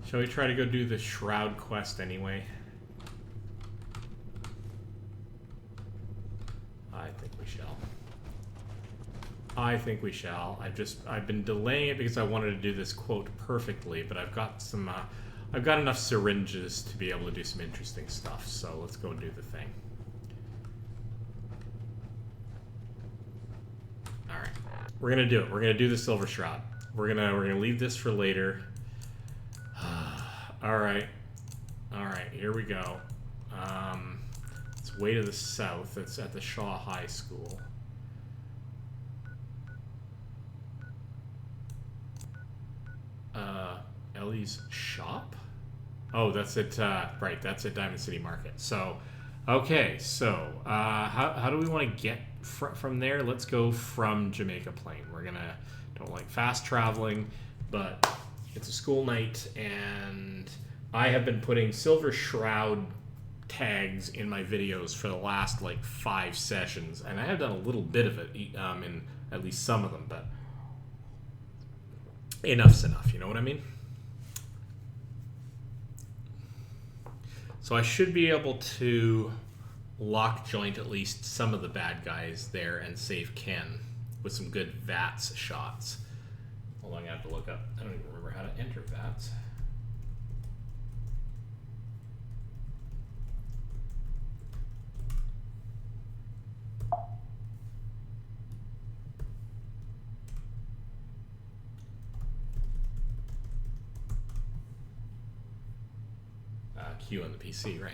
Shall we try to go do the Shroud quest anyway? I think we shall. I think we shall. I've been delaying it because I wanted to do this quote perfectly, but I've got some I've got enough syringes to be able to do some interesting stuff. So let's go and do the thing. All right, we're gonna do it. We're gonna do the Silver Shroud. We're gonna leave this for later. All right, here we go. It's way to the south. It's at the Shaw High School. Ellie's shop? Oh, that's it. Right, that's at Diamond City Market. So, okay. So, how do we want to get from there? Let's go from Jamaica Plain. Don't like fast traveling, but it's a school night, and I have been putting Silver Shroud tags in my videos for the last like 5 sessions, and I have done a little bit of it in at least some of them, but enough's enough. You know what I mean? So I should be able to lock joint at least some of the bad guys there and save Ken with some good VATS shots. Hold on, I have to look up. I don't even remember how to enter VATS. Q on the PC, right?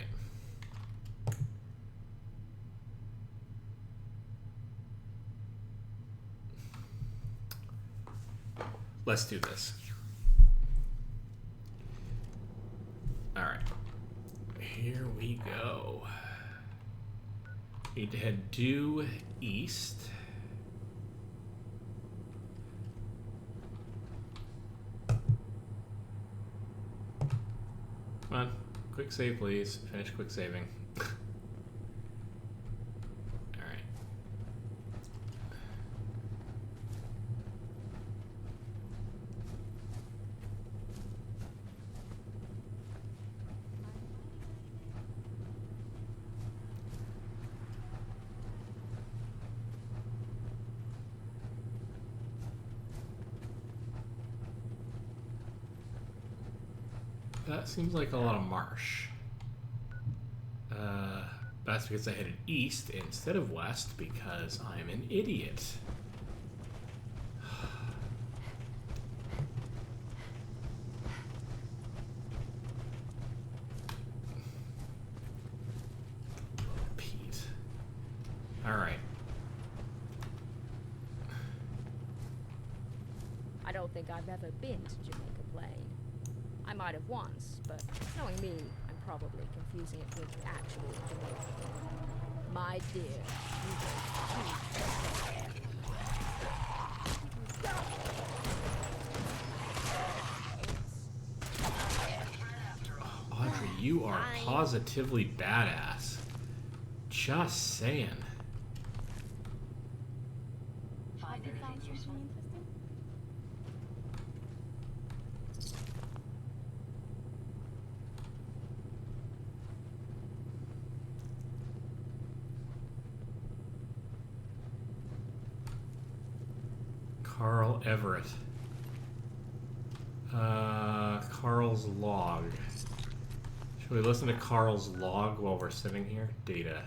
Let's do this. All right. Here we go. Need to head due east. Come on. Quick save, please. Finish quick saving. Alright. That seems like a lot of marsh. That's because I headed east instead of west because I'm an idiot. Pete. All right. I don't think I've ever been to Jamaica Plain. I might have once, but knowing me, I'm probably confusing it with actual Jamaica. My dear, you Audrey, you are positively badass. Just saying. Have you found something interesting? Carl Everett. Carl's log. Should we listen to Carl's log while we're sitting here? Data.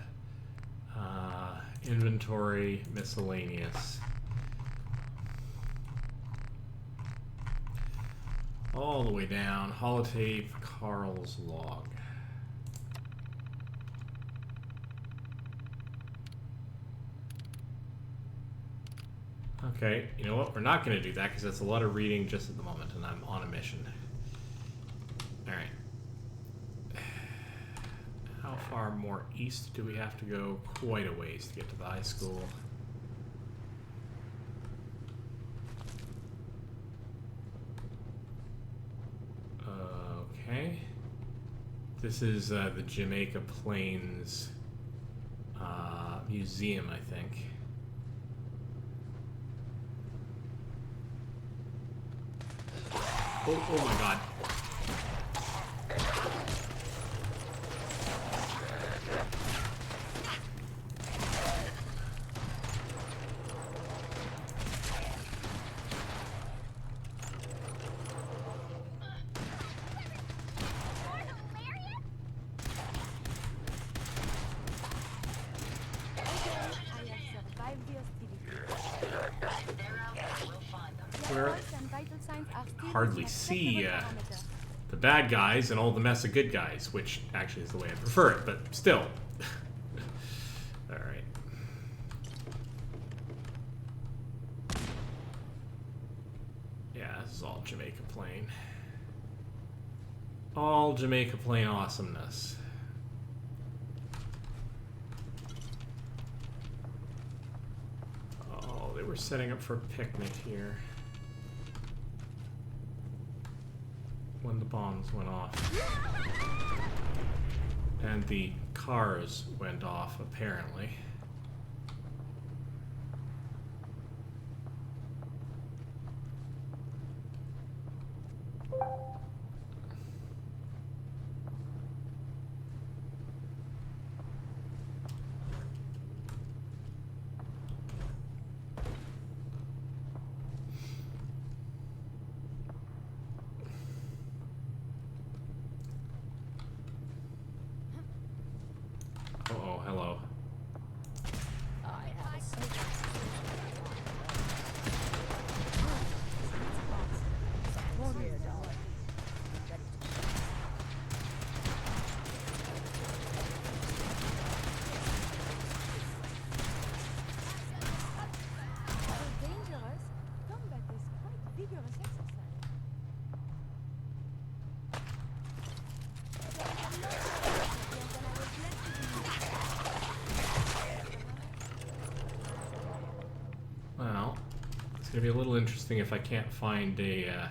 Inventory, miscellaneous. All the way down. Holotape, Carl's log. Okay, you know what? We're not going to do that because that's a lot of reading just at the moment, and I'm on a mission. Alright. How far more east do we have to go? Quite a ways to get to the high school. Okay. This is the Jamaica Plains Museum, I think. Oh my god. hardly see the bad guys and all the mess of good guys, which actually is the way I prefer it, but still. Alright. Yeah, this is all Jamaica Plain. All Jamaica Plain awesomeness. Oh, they were setting up for a picnic here when the bombs went off. And the cars went off, apparently. Uh-oh, hello. I have a sneak. Come here, darling. Ready to Although dangerous, combat is quite vigorous exercise. Well, it's gonna be a little interesting if I can't find a,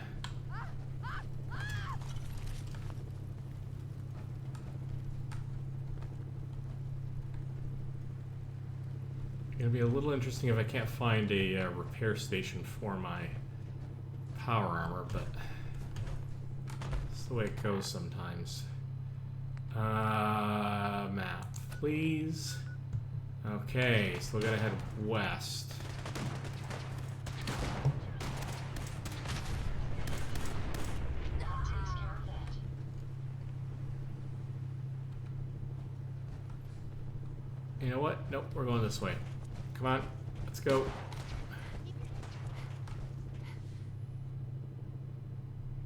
Gonna be a little interesting if I can't find a repair station for my power armor, but it's the way it goes sometimes. Map, please. Okay, so we're gonna head west. You know what? Nope, we're going this way. Come on, let's go.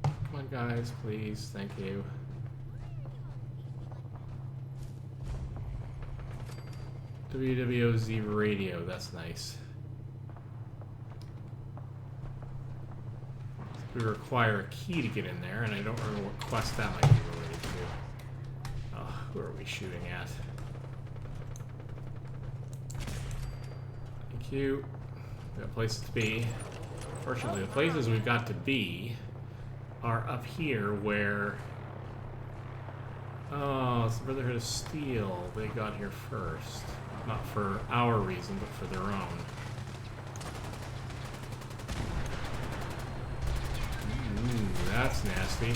Come on, guys, please. Thank you. WWOZ radio, that's nice. We require a key to get in there, and I don't remember what quest that might be related to. Oh, who are we shooting at? Thank you. We got places to be. Fortunately, the places we've got to be are up here where... Oh, it's the Brotherhood of Steel. They got here first. Not for our reason, but for their own. Ooh, that's nasty.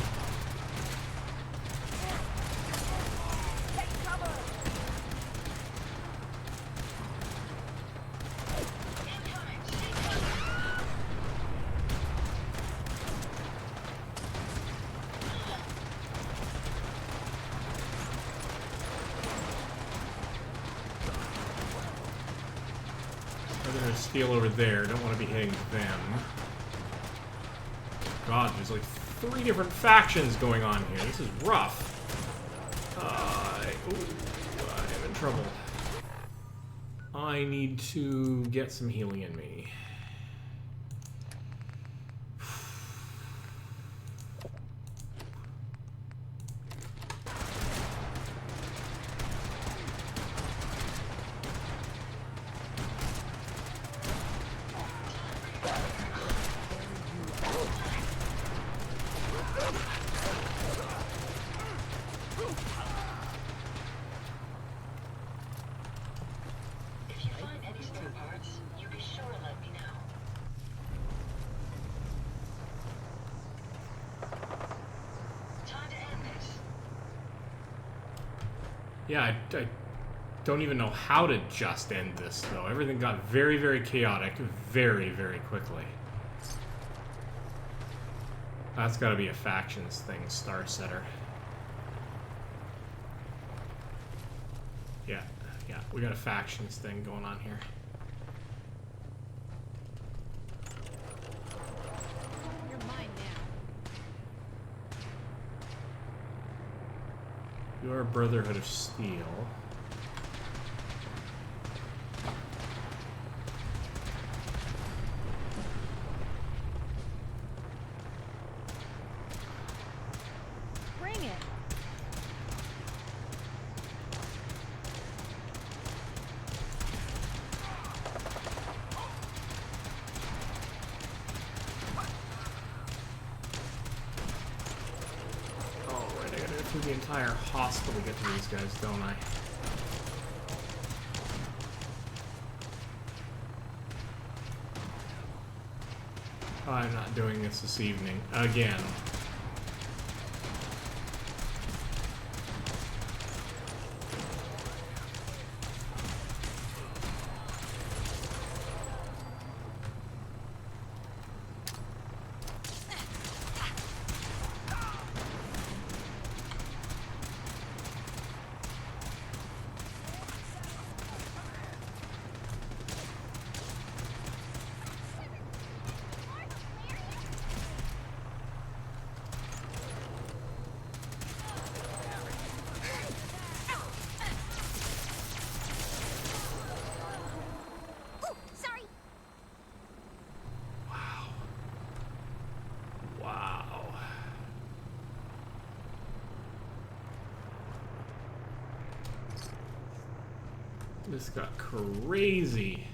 Steel over there. Don't want to be hitting them. God, there's like 3 different factions going on here. This is rough. Ooh, I am in trouble. I need to get some healing in me. Yeah, I don't even know how to just end this, though. Everything got very, very chaotic very, very quickly. That's got to be a factions thing, Star Setter. Yeah, we got a factions thing going on here. You're mine now. You are Brotherhood of Steel. Bring it. Alright, I gotta go through the entire hospital to get to these guys, don't I? I'm not doing this evening. Again. This got crazy.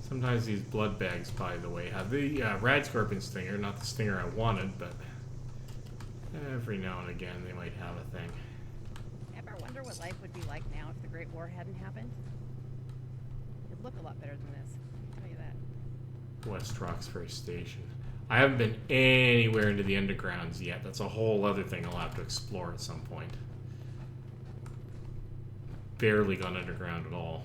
Sometimes these blood bags, by the way, have the rad scorpion stinger, not the stinger I wanted, but every now and again they might have a thing. Ever wonder what life would be like now if the Great War hadn't happened? It'd look a lot better than this. I'll tell you that. West Roxbury Station. I haven't been anywhere into the undergrounds yet. That's a whole other thing I'll have to explore at some point. Barely gone underground at all.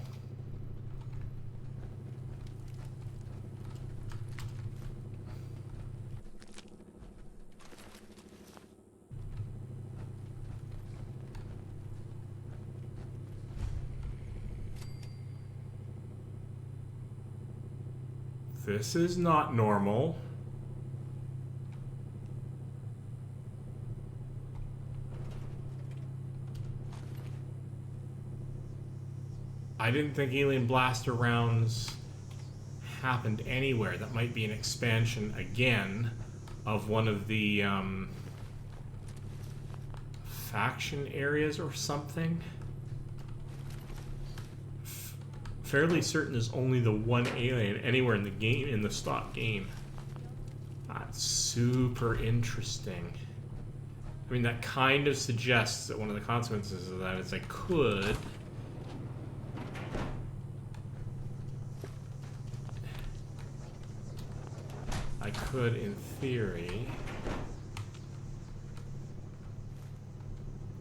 This is not normal. I didn't think alien blaster rounds happened anywhere. That might be an expansion again of one of the faction areas or something. Fairly certain there's only the one alien anywhere in the game, in the stock game. That's super interesting. I mean, that kind of suggests that one of the consequences of that is I could in theory,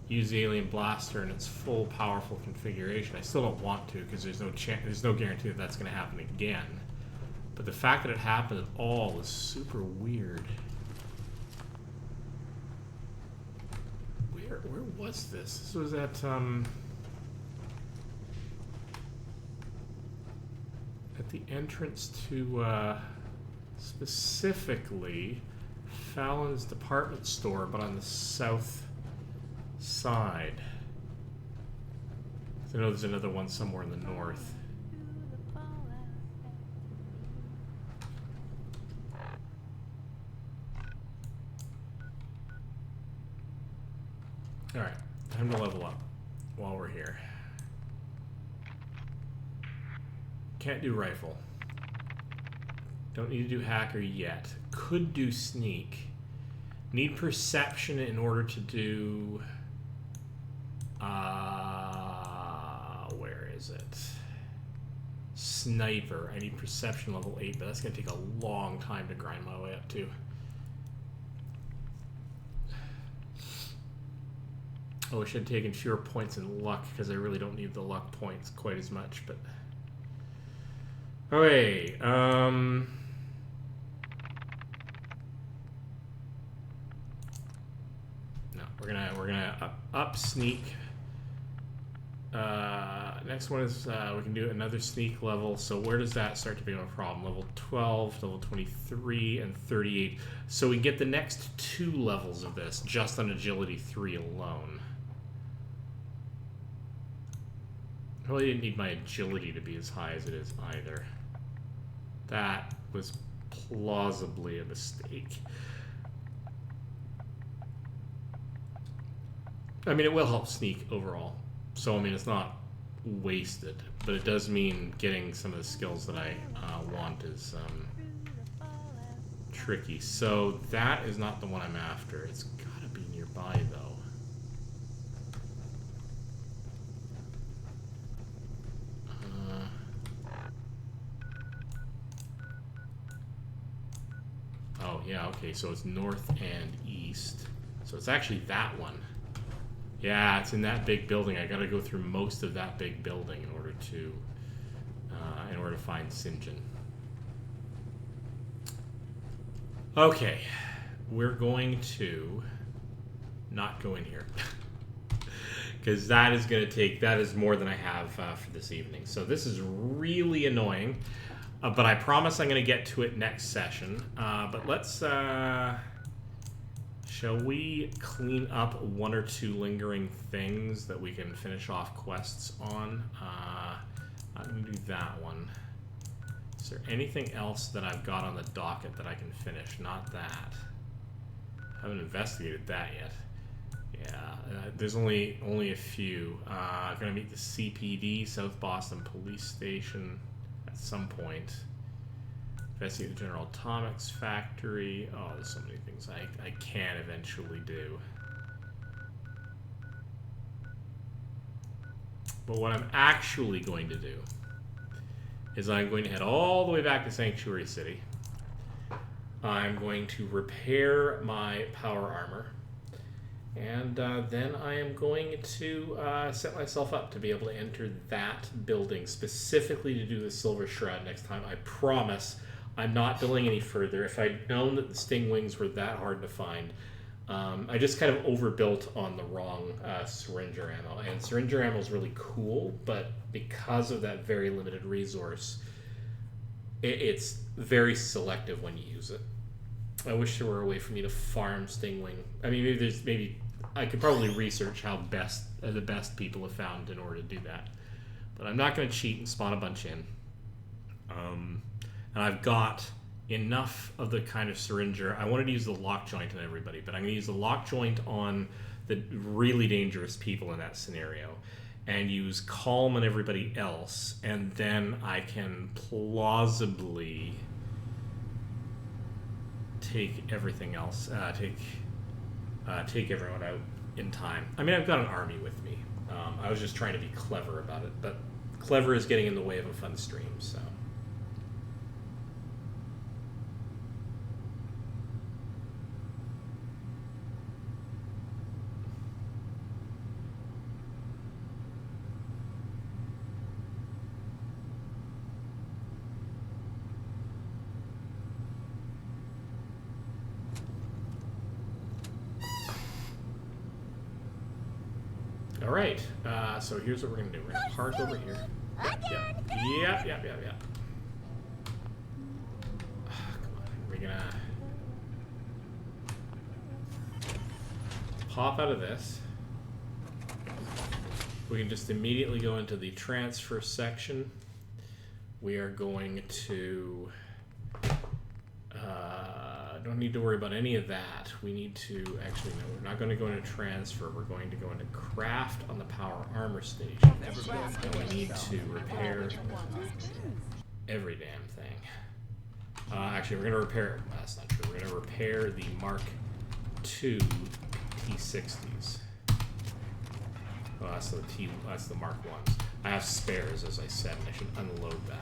use the alien blaster in its full powerful configuration. I still don't want to because there's no guarantee that that's going to happen again. But the fact that it happened at all is super weird. Where was this? This was at the entrance to specifically Fallon's department store, but on the south side. I know there's another one somewhere in the north. Alright, time to level up while we're here. Can't do rifle. Don't need to do hacker yet. Could do sneak. Need perception in order to do... where is it? Sniper. I need perception level 8, but that's going to take a long time to grind my way up to. I wish I'd taken fewer points in luck, because I really don't need the luck points quite as much, but... Okay, No, we're gonna up sneak. Next one is we can do another sneak level. So where does that start to become a problem? Level 12, level 23, and 38. So we get the next 2 levels of this just on agility 3 alone. I really didn't need my agility to be as high as it is either. That was plausibly a mistake. I mean, it will help sneak overall. So, I mean, it's not wasted, but it does mean getting some of the skills that I want is tricky. So that is not the one I'm after. It's gotta be nearby, though. Oh, yeah, okay, so it's north and east. So it's actually that one. Yeah, it's in that big building. I gotta go through most of that big building in order to find Sinjin. Okay, we're going to not go in here because that is more than I have for this evening. So this is really annoying, but I promise I'm going to get to it next session. But let's. Shall we clean up 1 or 2 lingering things that we can finish off quests on? I'm going to do that one. Is there anything else that I've got on the docket that I can finish? Not that. I haven't investigated that yet. Yeah, there's only a few. I'm going to meet the CPD, South Boston Police Station, at some point. Investigate the General Atomics Factory. Oh, there's so many things I can eventually do. But what I'm actually going to do is I'm going to head all the way back to Sanctuary City. I'm going to repair my power armor. And then I am going to set myself up to be able to enter that building specifically to do the Silver Shroud next time. I promise I'm not delaying any further. If I'd known that the Stingwings were that hard to find, I just kind of overbuilt on the wrong syringer ammo. And syringer ammo is really cool, but because of that very limited resource, it's very selective when you use it. I wish there were a way for me to farm Stingwing. I mean, maybe I could probably research how the best people have found in order to do that. But I'm not going to cheat and spawn a bunch in. And I've got enough of the kind of syringer. I wanted to use the lock joint on everybody, but I'm going to use the lock joint on the really dangerous people in that scenario and use calm on everybody else, and then I can plausibly take everything else, take everyone out in time. I mean, I've got an army with me. I was just trying to be clever about it, but clever is getting in the way of a fun stream, so. All right, so here's what we're gonna do. We're gonna park over here. Yep. Come on, we're gonna pop out of this. We can just immediately go into the transfer section. We are going to, don't need to worry about any of that. We need to, actually no, we're not going to go into transfer. We're going to go into craft on the power armor station. And we need to repair every damn thing. Actually, we're going to repair, that's not true. We're going to repair the Mark II T60s. Oh, that's the Mark 1s. I have spares, as I said, and I should unload that.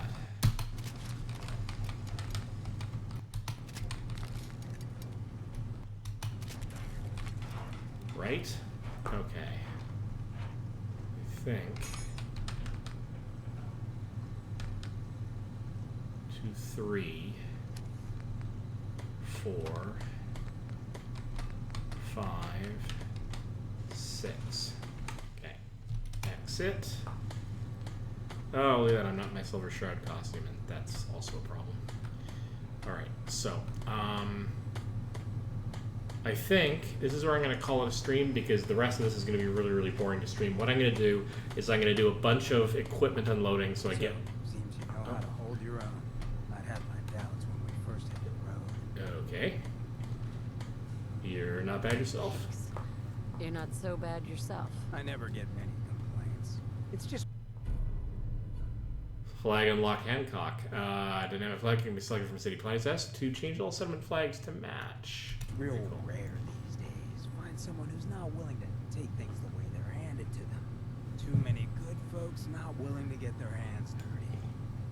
Right? Okay. I think 2, 3, 4, 5, 6. Okay. exit. Oh, look at that, I'm not in my Silver Shroud costume, and that's also a problem. Alright, so, I think this is where I'm going to call it a stream because the rest of this is going to be really, really boring to stream. What I'm going to do is I'm going to do a bunch of equipment unloading so I get... Seems you know how to hold your own. I'd had my doubts when we first hit the road. Okay. You're not bad yourself. You're not so bad yourself. I never get many complaints. It's just Flag unlock Hancock. Dynamic flag can be selected from city playtest to change all settlement flags to match. real Pretty cool. rare these days. Find someone who's not willing to take things the way they're handed to them. Too many good folks not willing to get their hands dirty.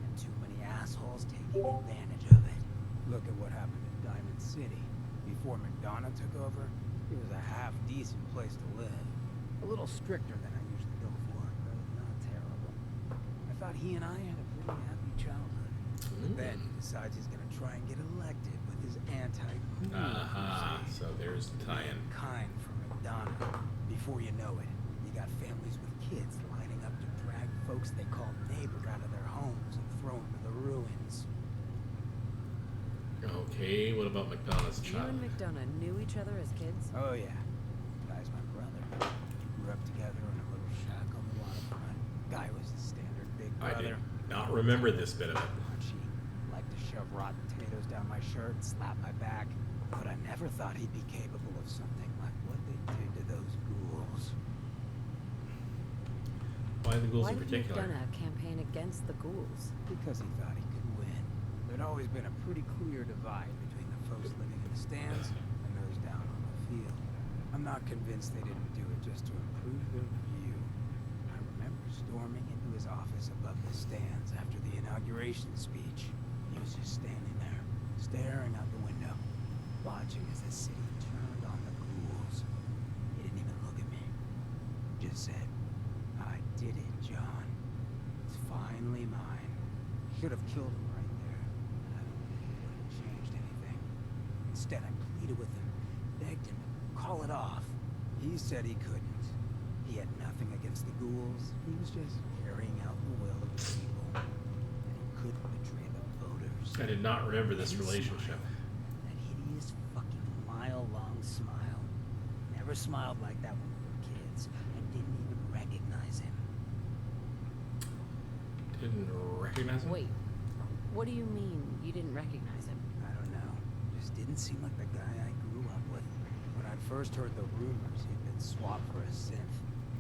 And too many assholes taking advantage of it. Look at what happened in Diamond City. Before McDonough took over, it was a half-decent place to live. A little stricter than I usually go for, but not terrible. I thought he and I had a pretty happy childhood. But then he decides he's gonna try and get elected with his anti-pool crusade. So there's the tie-in. Kind for McDonough. Before you know it, you got families with kids lining up to drag folks they call neighbor out of their homes and throw them to the ruins. Okay, what about McDonough's You child? and McDonough knew each other as kids? Oh yeah, guy's my brother. Grew up together in a little shack on the waterfront. Guy was the standard big I brother. did not remember this bit of it. Punchy, liked to shove rotten potatoes down my shirt, slap my back. But I never thought he'd be capable of something like what they did to those ghouls. Why the ghouls Why in did particular? McDonough campaign against the ghouls? Because he thought he could win. There'd always been a pretty clear divide between the folks living in the stands and those down on the field. I'm not convinced they didn't do it just to improve their view. I remember storming into his office above the stands after the inauguration speech. He was just standing there, staring out the window, watching as the city turned on the ghouls. He didn't even look at me. Just said, "I did it, John. It's finally mine." Should have killed him right there. I don't think it would have changed anything. Instead, I pleaded with him, begged him to call it off. He said he couldn't. He had nothing against the ghouls. He was just carrying out the will of the people. And he couldn't betray the voters. I did not remember this And he relationship. smiled. That hideous fucking mile-long smile. Never smiled like that when we were kids. I didn't even recognize him. Didn't recognize him? Wait, what do you mean you didn't recognize him? I don't know. Just didn't seem like the guy I grew up with. When I first heard the rumors he'd been swapped for a synth,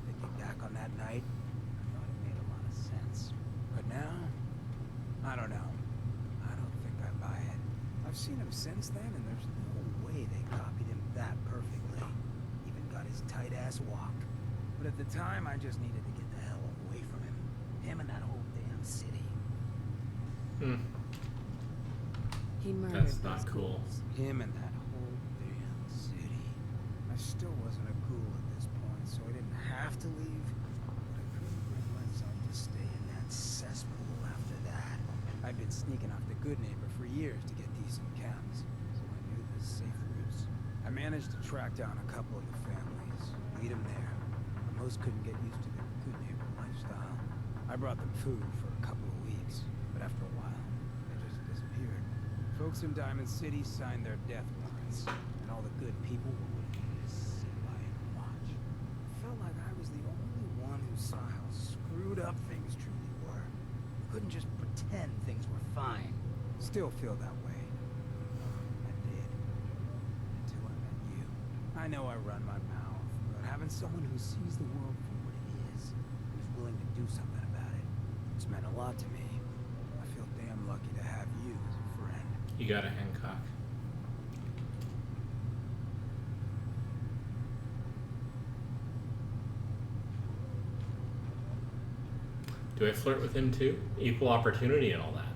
thinking back on that night, I thought it made a lot of sense. But now, I don't know. I don't think I buy it. I've seen him since then, and there's no way they copied him that perfectly. Even got his tight-ass walk. But at the time, I just needed to get the hell away from him. Him and that whole damn city. He murdered That's not those cool. ghouls. Him and that whole damn city. I still wasn't a ghoul at this point, so I didn't have to leave. But I couldn't bring myself to stay in that cesspool after that. I'd been sneaking off the good neighbor for years to get decent chems, so I knew the safe routes. I managed to track down a couple of the families, lead them there. But most couldn't get used to the good neighbor lifestyle. I brought them food for a couple of weeks, but after a while, they just disappeared. Folks in Diamond City signed their death warrants, and all the good people were willing to just sit by and watch. It felt like I was the only one who saw how screwed up things truly were. Couldn't just pretend things were fine. Still feel that way. I did. Until I met you. I know I run my mouth, but having someone who sees the world for what it is, who's willing to do something about it, it's meant a lot to me. I feel damn lucky to have you as a friend. You got a Hancock. Do I flirt with him too? Equal opportunity and all that.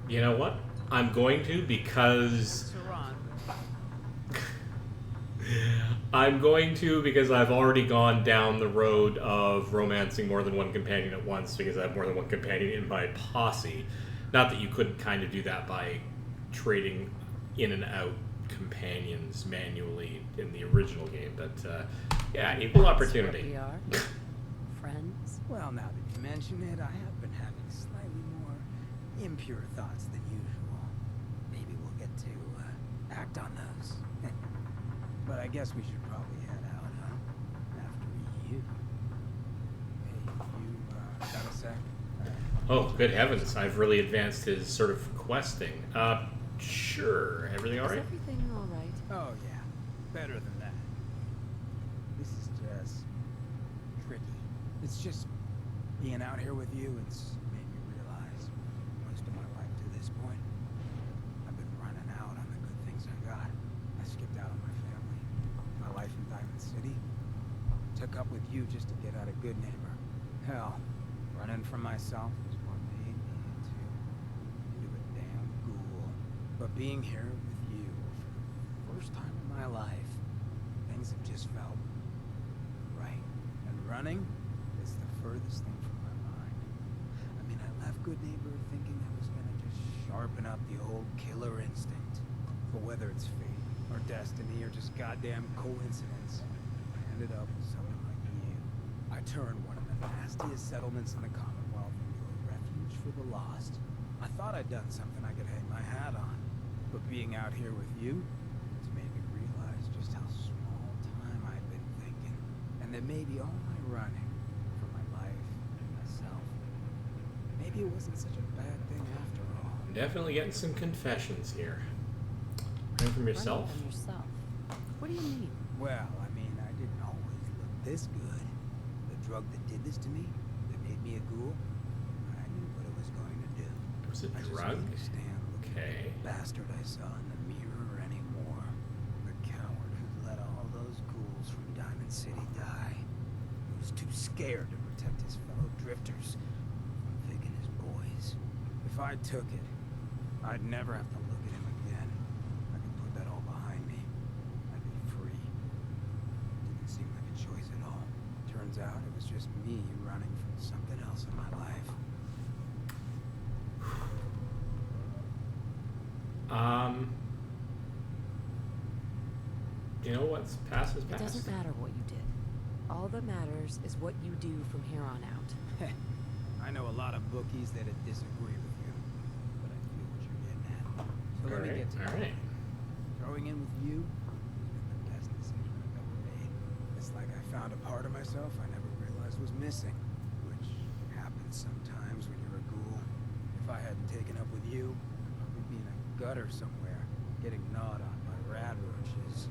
You know what? I'm going to because... I'm going to because I've already gone down the road of romancing more than one companion at once because I have more than one companion in my posse. Not that you couldn't kind of do that by trading in and out companions manually in the original game, but yeah, equal opportunity. We are friends. Well, now that you mention it, I have been having slightly more impure thoughts than usual. Maybe we'll get to act on those. But I guess we should probably head out, huh? After you. Hey, you got a sec? Oh, good heavens! I've really advanced his sort of questing. Sure. Everything all right? Is everything all right? Oh yeah, better than that. This is just tricky. It's just being out here with you. It's made me realize most of my life to this point, I've been running out on the good things I got. I skipped out on my family, my life in Diamond City. Took up with you just to get out a good neighbor. Hell, running from myself is what made me into a damn ghoul. But being here with you for the first time in my life, things have just felt right. And running is the furthest thing from my mind. I mean, I left Good Neighbor thinking I was gonna just sharpen up the old killer instinct. But whether it's fate, or destiny, or just goddamn coincidence, I ended up with someone like you. I turned one of the nastiest settlements in the Commonwealth into a refuge for the lost. I thought I'd done something I could hang my hat on. But being out here with you, it's made me realize just how small time I've been thinking. And that maybe all my running for my life and myself, maybe it wasn't such a bad thing after all. Definitely getting some confessions here. Running from yourself? Running from yourself. What do you mean? Well, I mean, I didn't always look this good. The drug that did this to me, that made me a ghoul, I knew what it was going to do. Was it I just drug? couldn't stand looking Okay. at the bastard I saw in the mirror anymore. The coward who let all those ghouls from Diamond City die. He was too scared to protect his fellow drifters from Vic and his boys. If I took it, I'd never have to look at him again. I could put that all behind me. I'd be free. Didn't seem like a choice at all. Turns out it was just me running from something else in my life. You know what's past is It past. doesn't matter what you did. All that matters is what you do from here on out. I know a lot of bookies that'd disagree with you, but I feel what you're getting at. So let me get to all right. Throwing in with you has been the best decision I've ever made. It's like I found a part of myself I never realized was missing, which happens sometimes when you're a ghoul. If I hadn't taken up with you, I'd probably be in a gutter somewhere, getting gnawed on by rad roaches.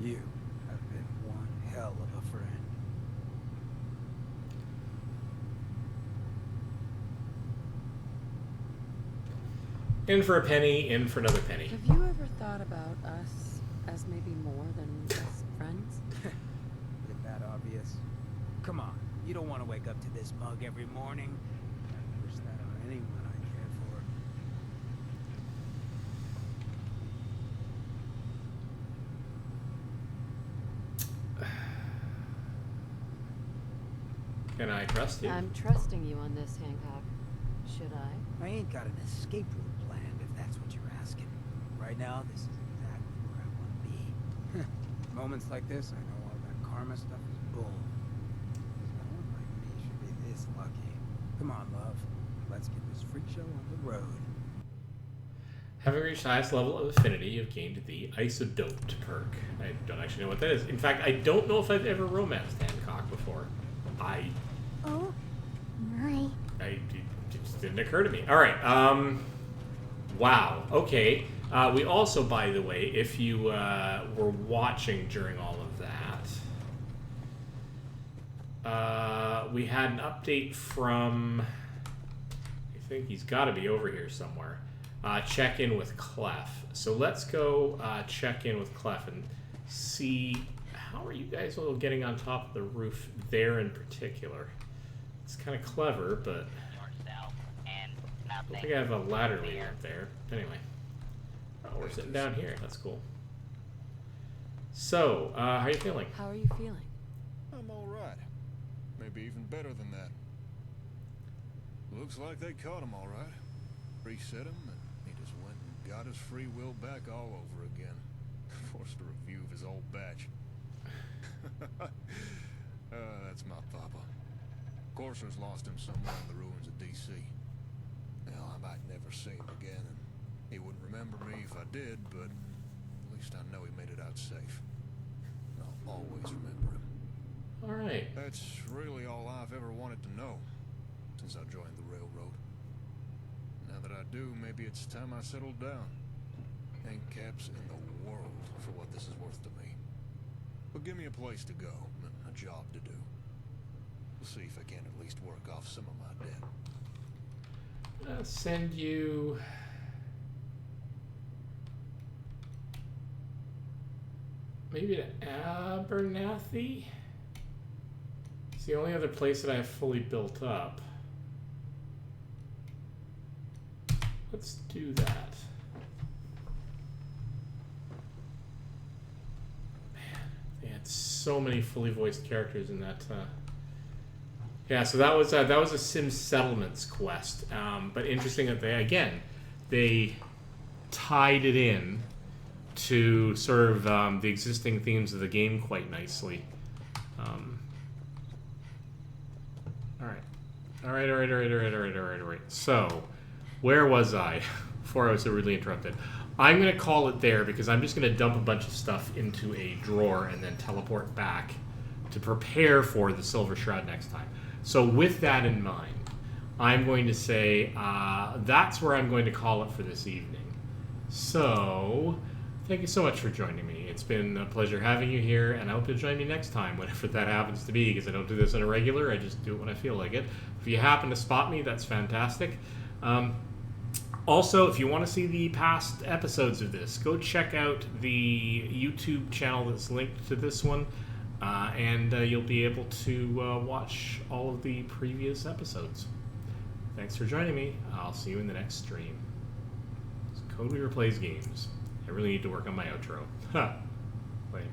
You have been one hell of a friend. In for a penny, in for another penny. Have you ever thought about us as maybe more than just friends? Isn't that obvious? Come on, you don't want to wake up to this mug every morning. I wish that on anyone I care for. Can I trust you? I'm trusting you on this, Hancock. Should I? I ain't got an escape route planned, if that's what you're asking. Right now, this is exactly where I want to be. Moments like this, I know all that karma stuff is bull. No one like me should be this lucky. Come on, love. Let's get this freak show on the road. Having reached the highest level of affinity, you've gained the Isodoped perk. I don't actually know what that is. In fact, I don't know if I've ever romanced Hancock before. Oh, my. It just didn't occur to me. All right. Wow. Okay. We also, by the way, if you were watching during all of that, we had an update from. I think he's got to be over here somewhere. Check in with Clef. So let's go check in with Clef and see how are you guys all getting on top of the roof there in particular. It's kind of clever, but Yourself and I nothing. don't think I have a ladder leading up there. Anyway, we're sitting down here. That's cool. So, how are you feeling? How are you feeling? I'm all right. Maybe even better than that. Looks like they caught him all right. Reset him, and he just went and got his free will back all over again. Forced a review of his old batch. That's my papa. Courser's lost him somewhere in the ruins of D.C. Well, I might never see him again, and he wouldn't remember me if I did, but at least I know he made it out safe. I'll always remember him. All right. That's really all I've ever wanted to know since I joined the railroad. Now that I do, maybe it's time I settled down. Ain't caps in the world for what this is worth to me. But give me a place to go and a job to do. We'll see if I can at least work off some of my debt. I'll send you... maybe to Abernathy? It's the only other place that I have fully built up. Let's do that. Man, they had so many fully voiced characters in that. Yeah, so that was a Sim Settlements quest. But interesting that they tied it in to sort of the existing themes of the game quite nicely. All right. So, where was I before I was so rudely interrupted? I'm going to call it there because I'm just going to dump a bunch of stuff into a drawer and then teleport back to prepare for the Silver Shroud next time. So with that in mind, I'm going to say that's where I'm going to call it for this evening. So, thank you so much for joining me. It's been a pleasure having you here, and I hope you'll join me next time, whenever that happens to be, because I don't do this on a regular. I just do it when I feel like it. If you happen to spot me, that's fantastic. Also, if you want to see the past episodes of this, go check out the YouTube channel that's linked to this one, and you'll be able to watch all of the previous episodes. Thanks for joining me. I'll see you in the next stream. It's Code Weaver Plays Games. I really need to work on my outro. Later.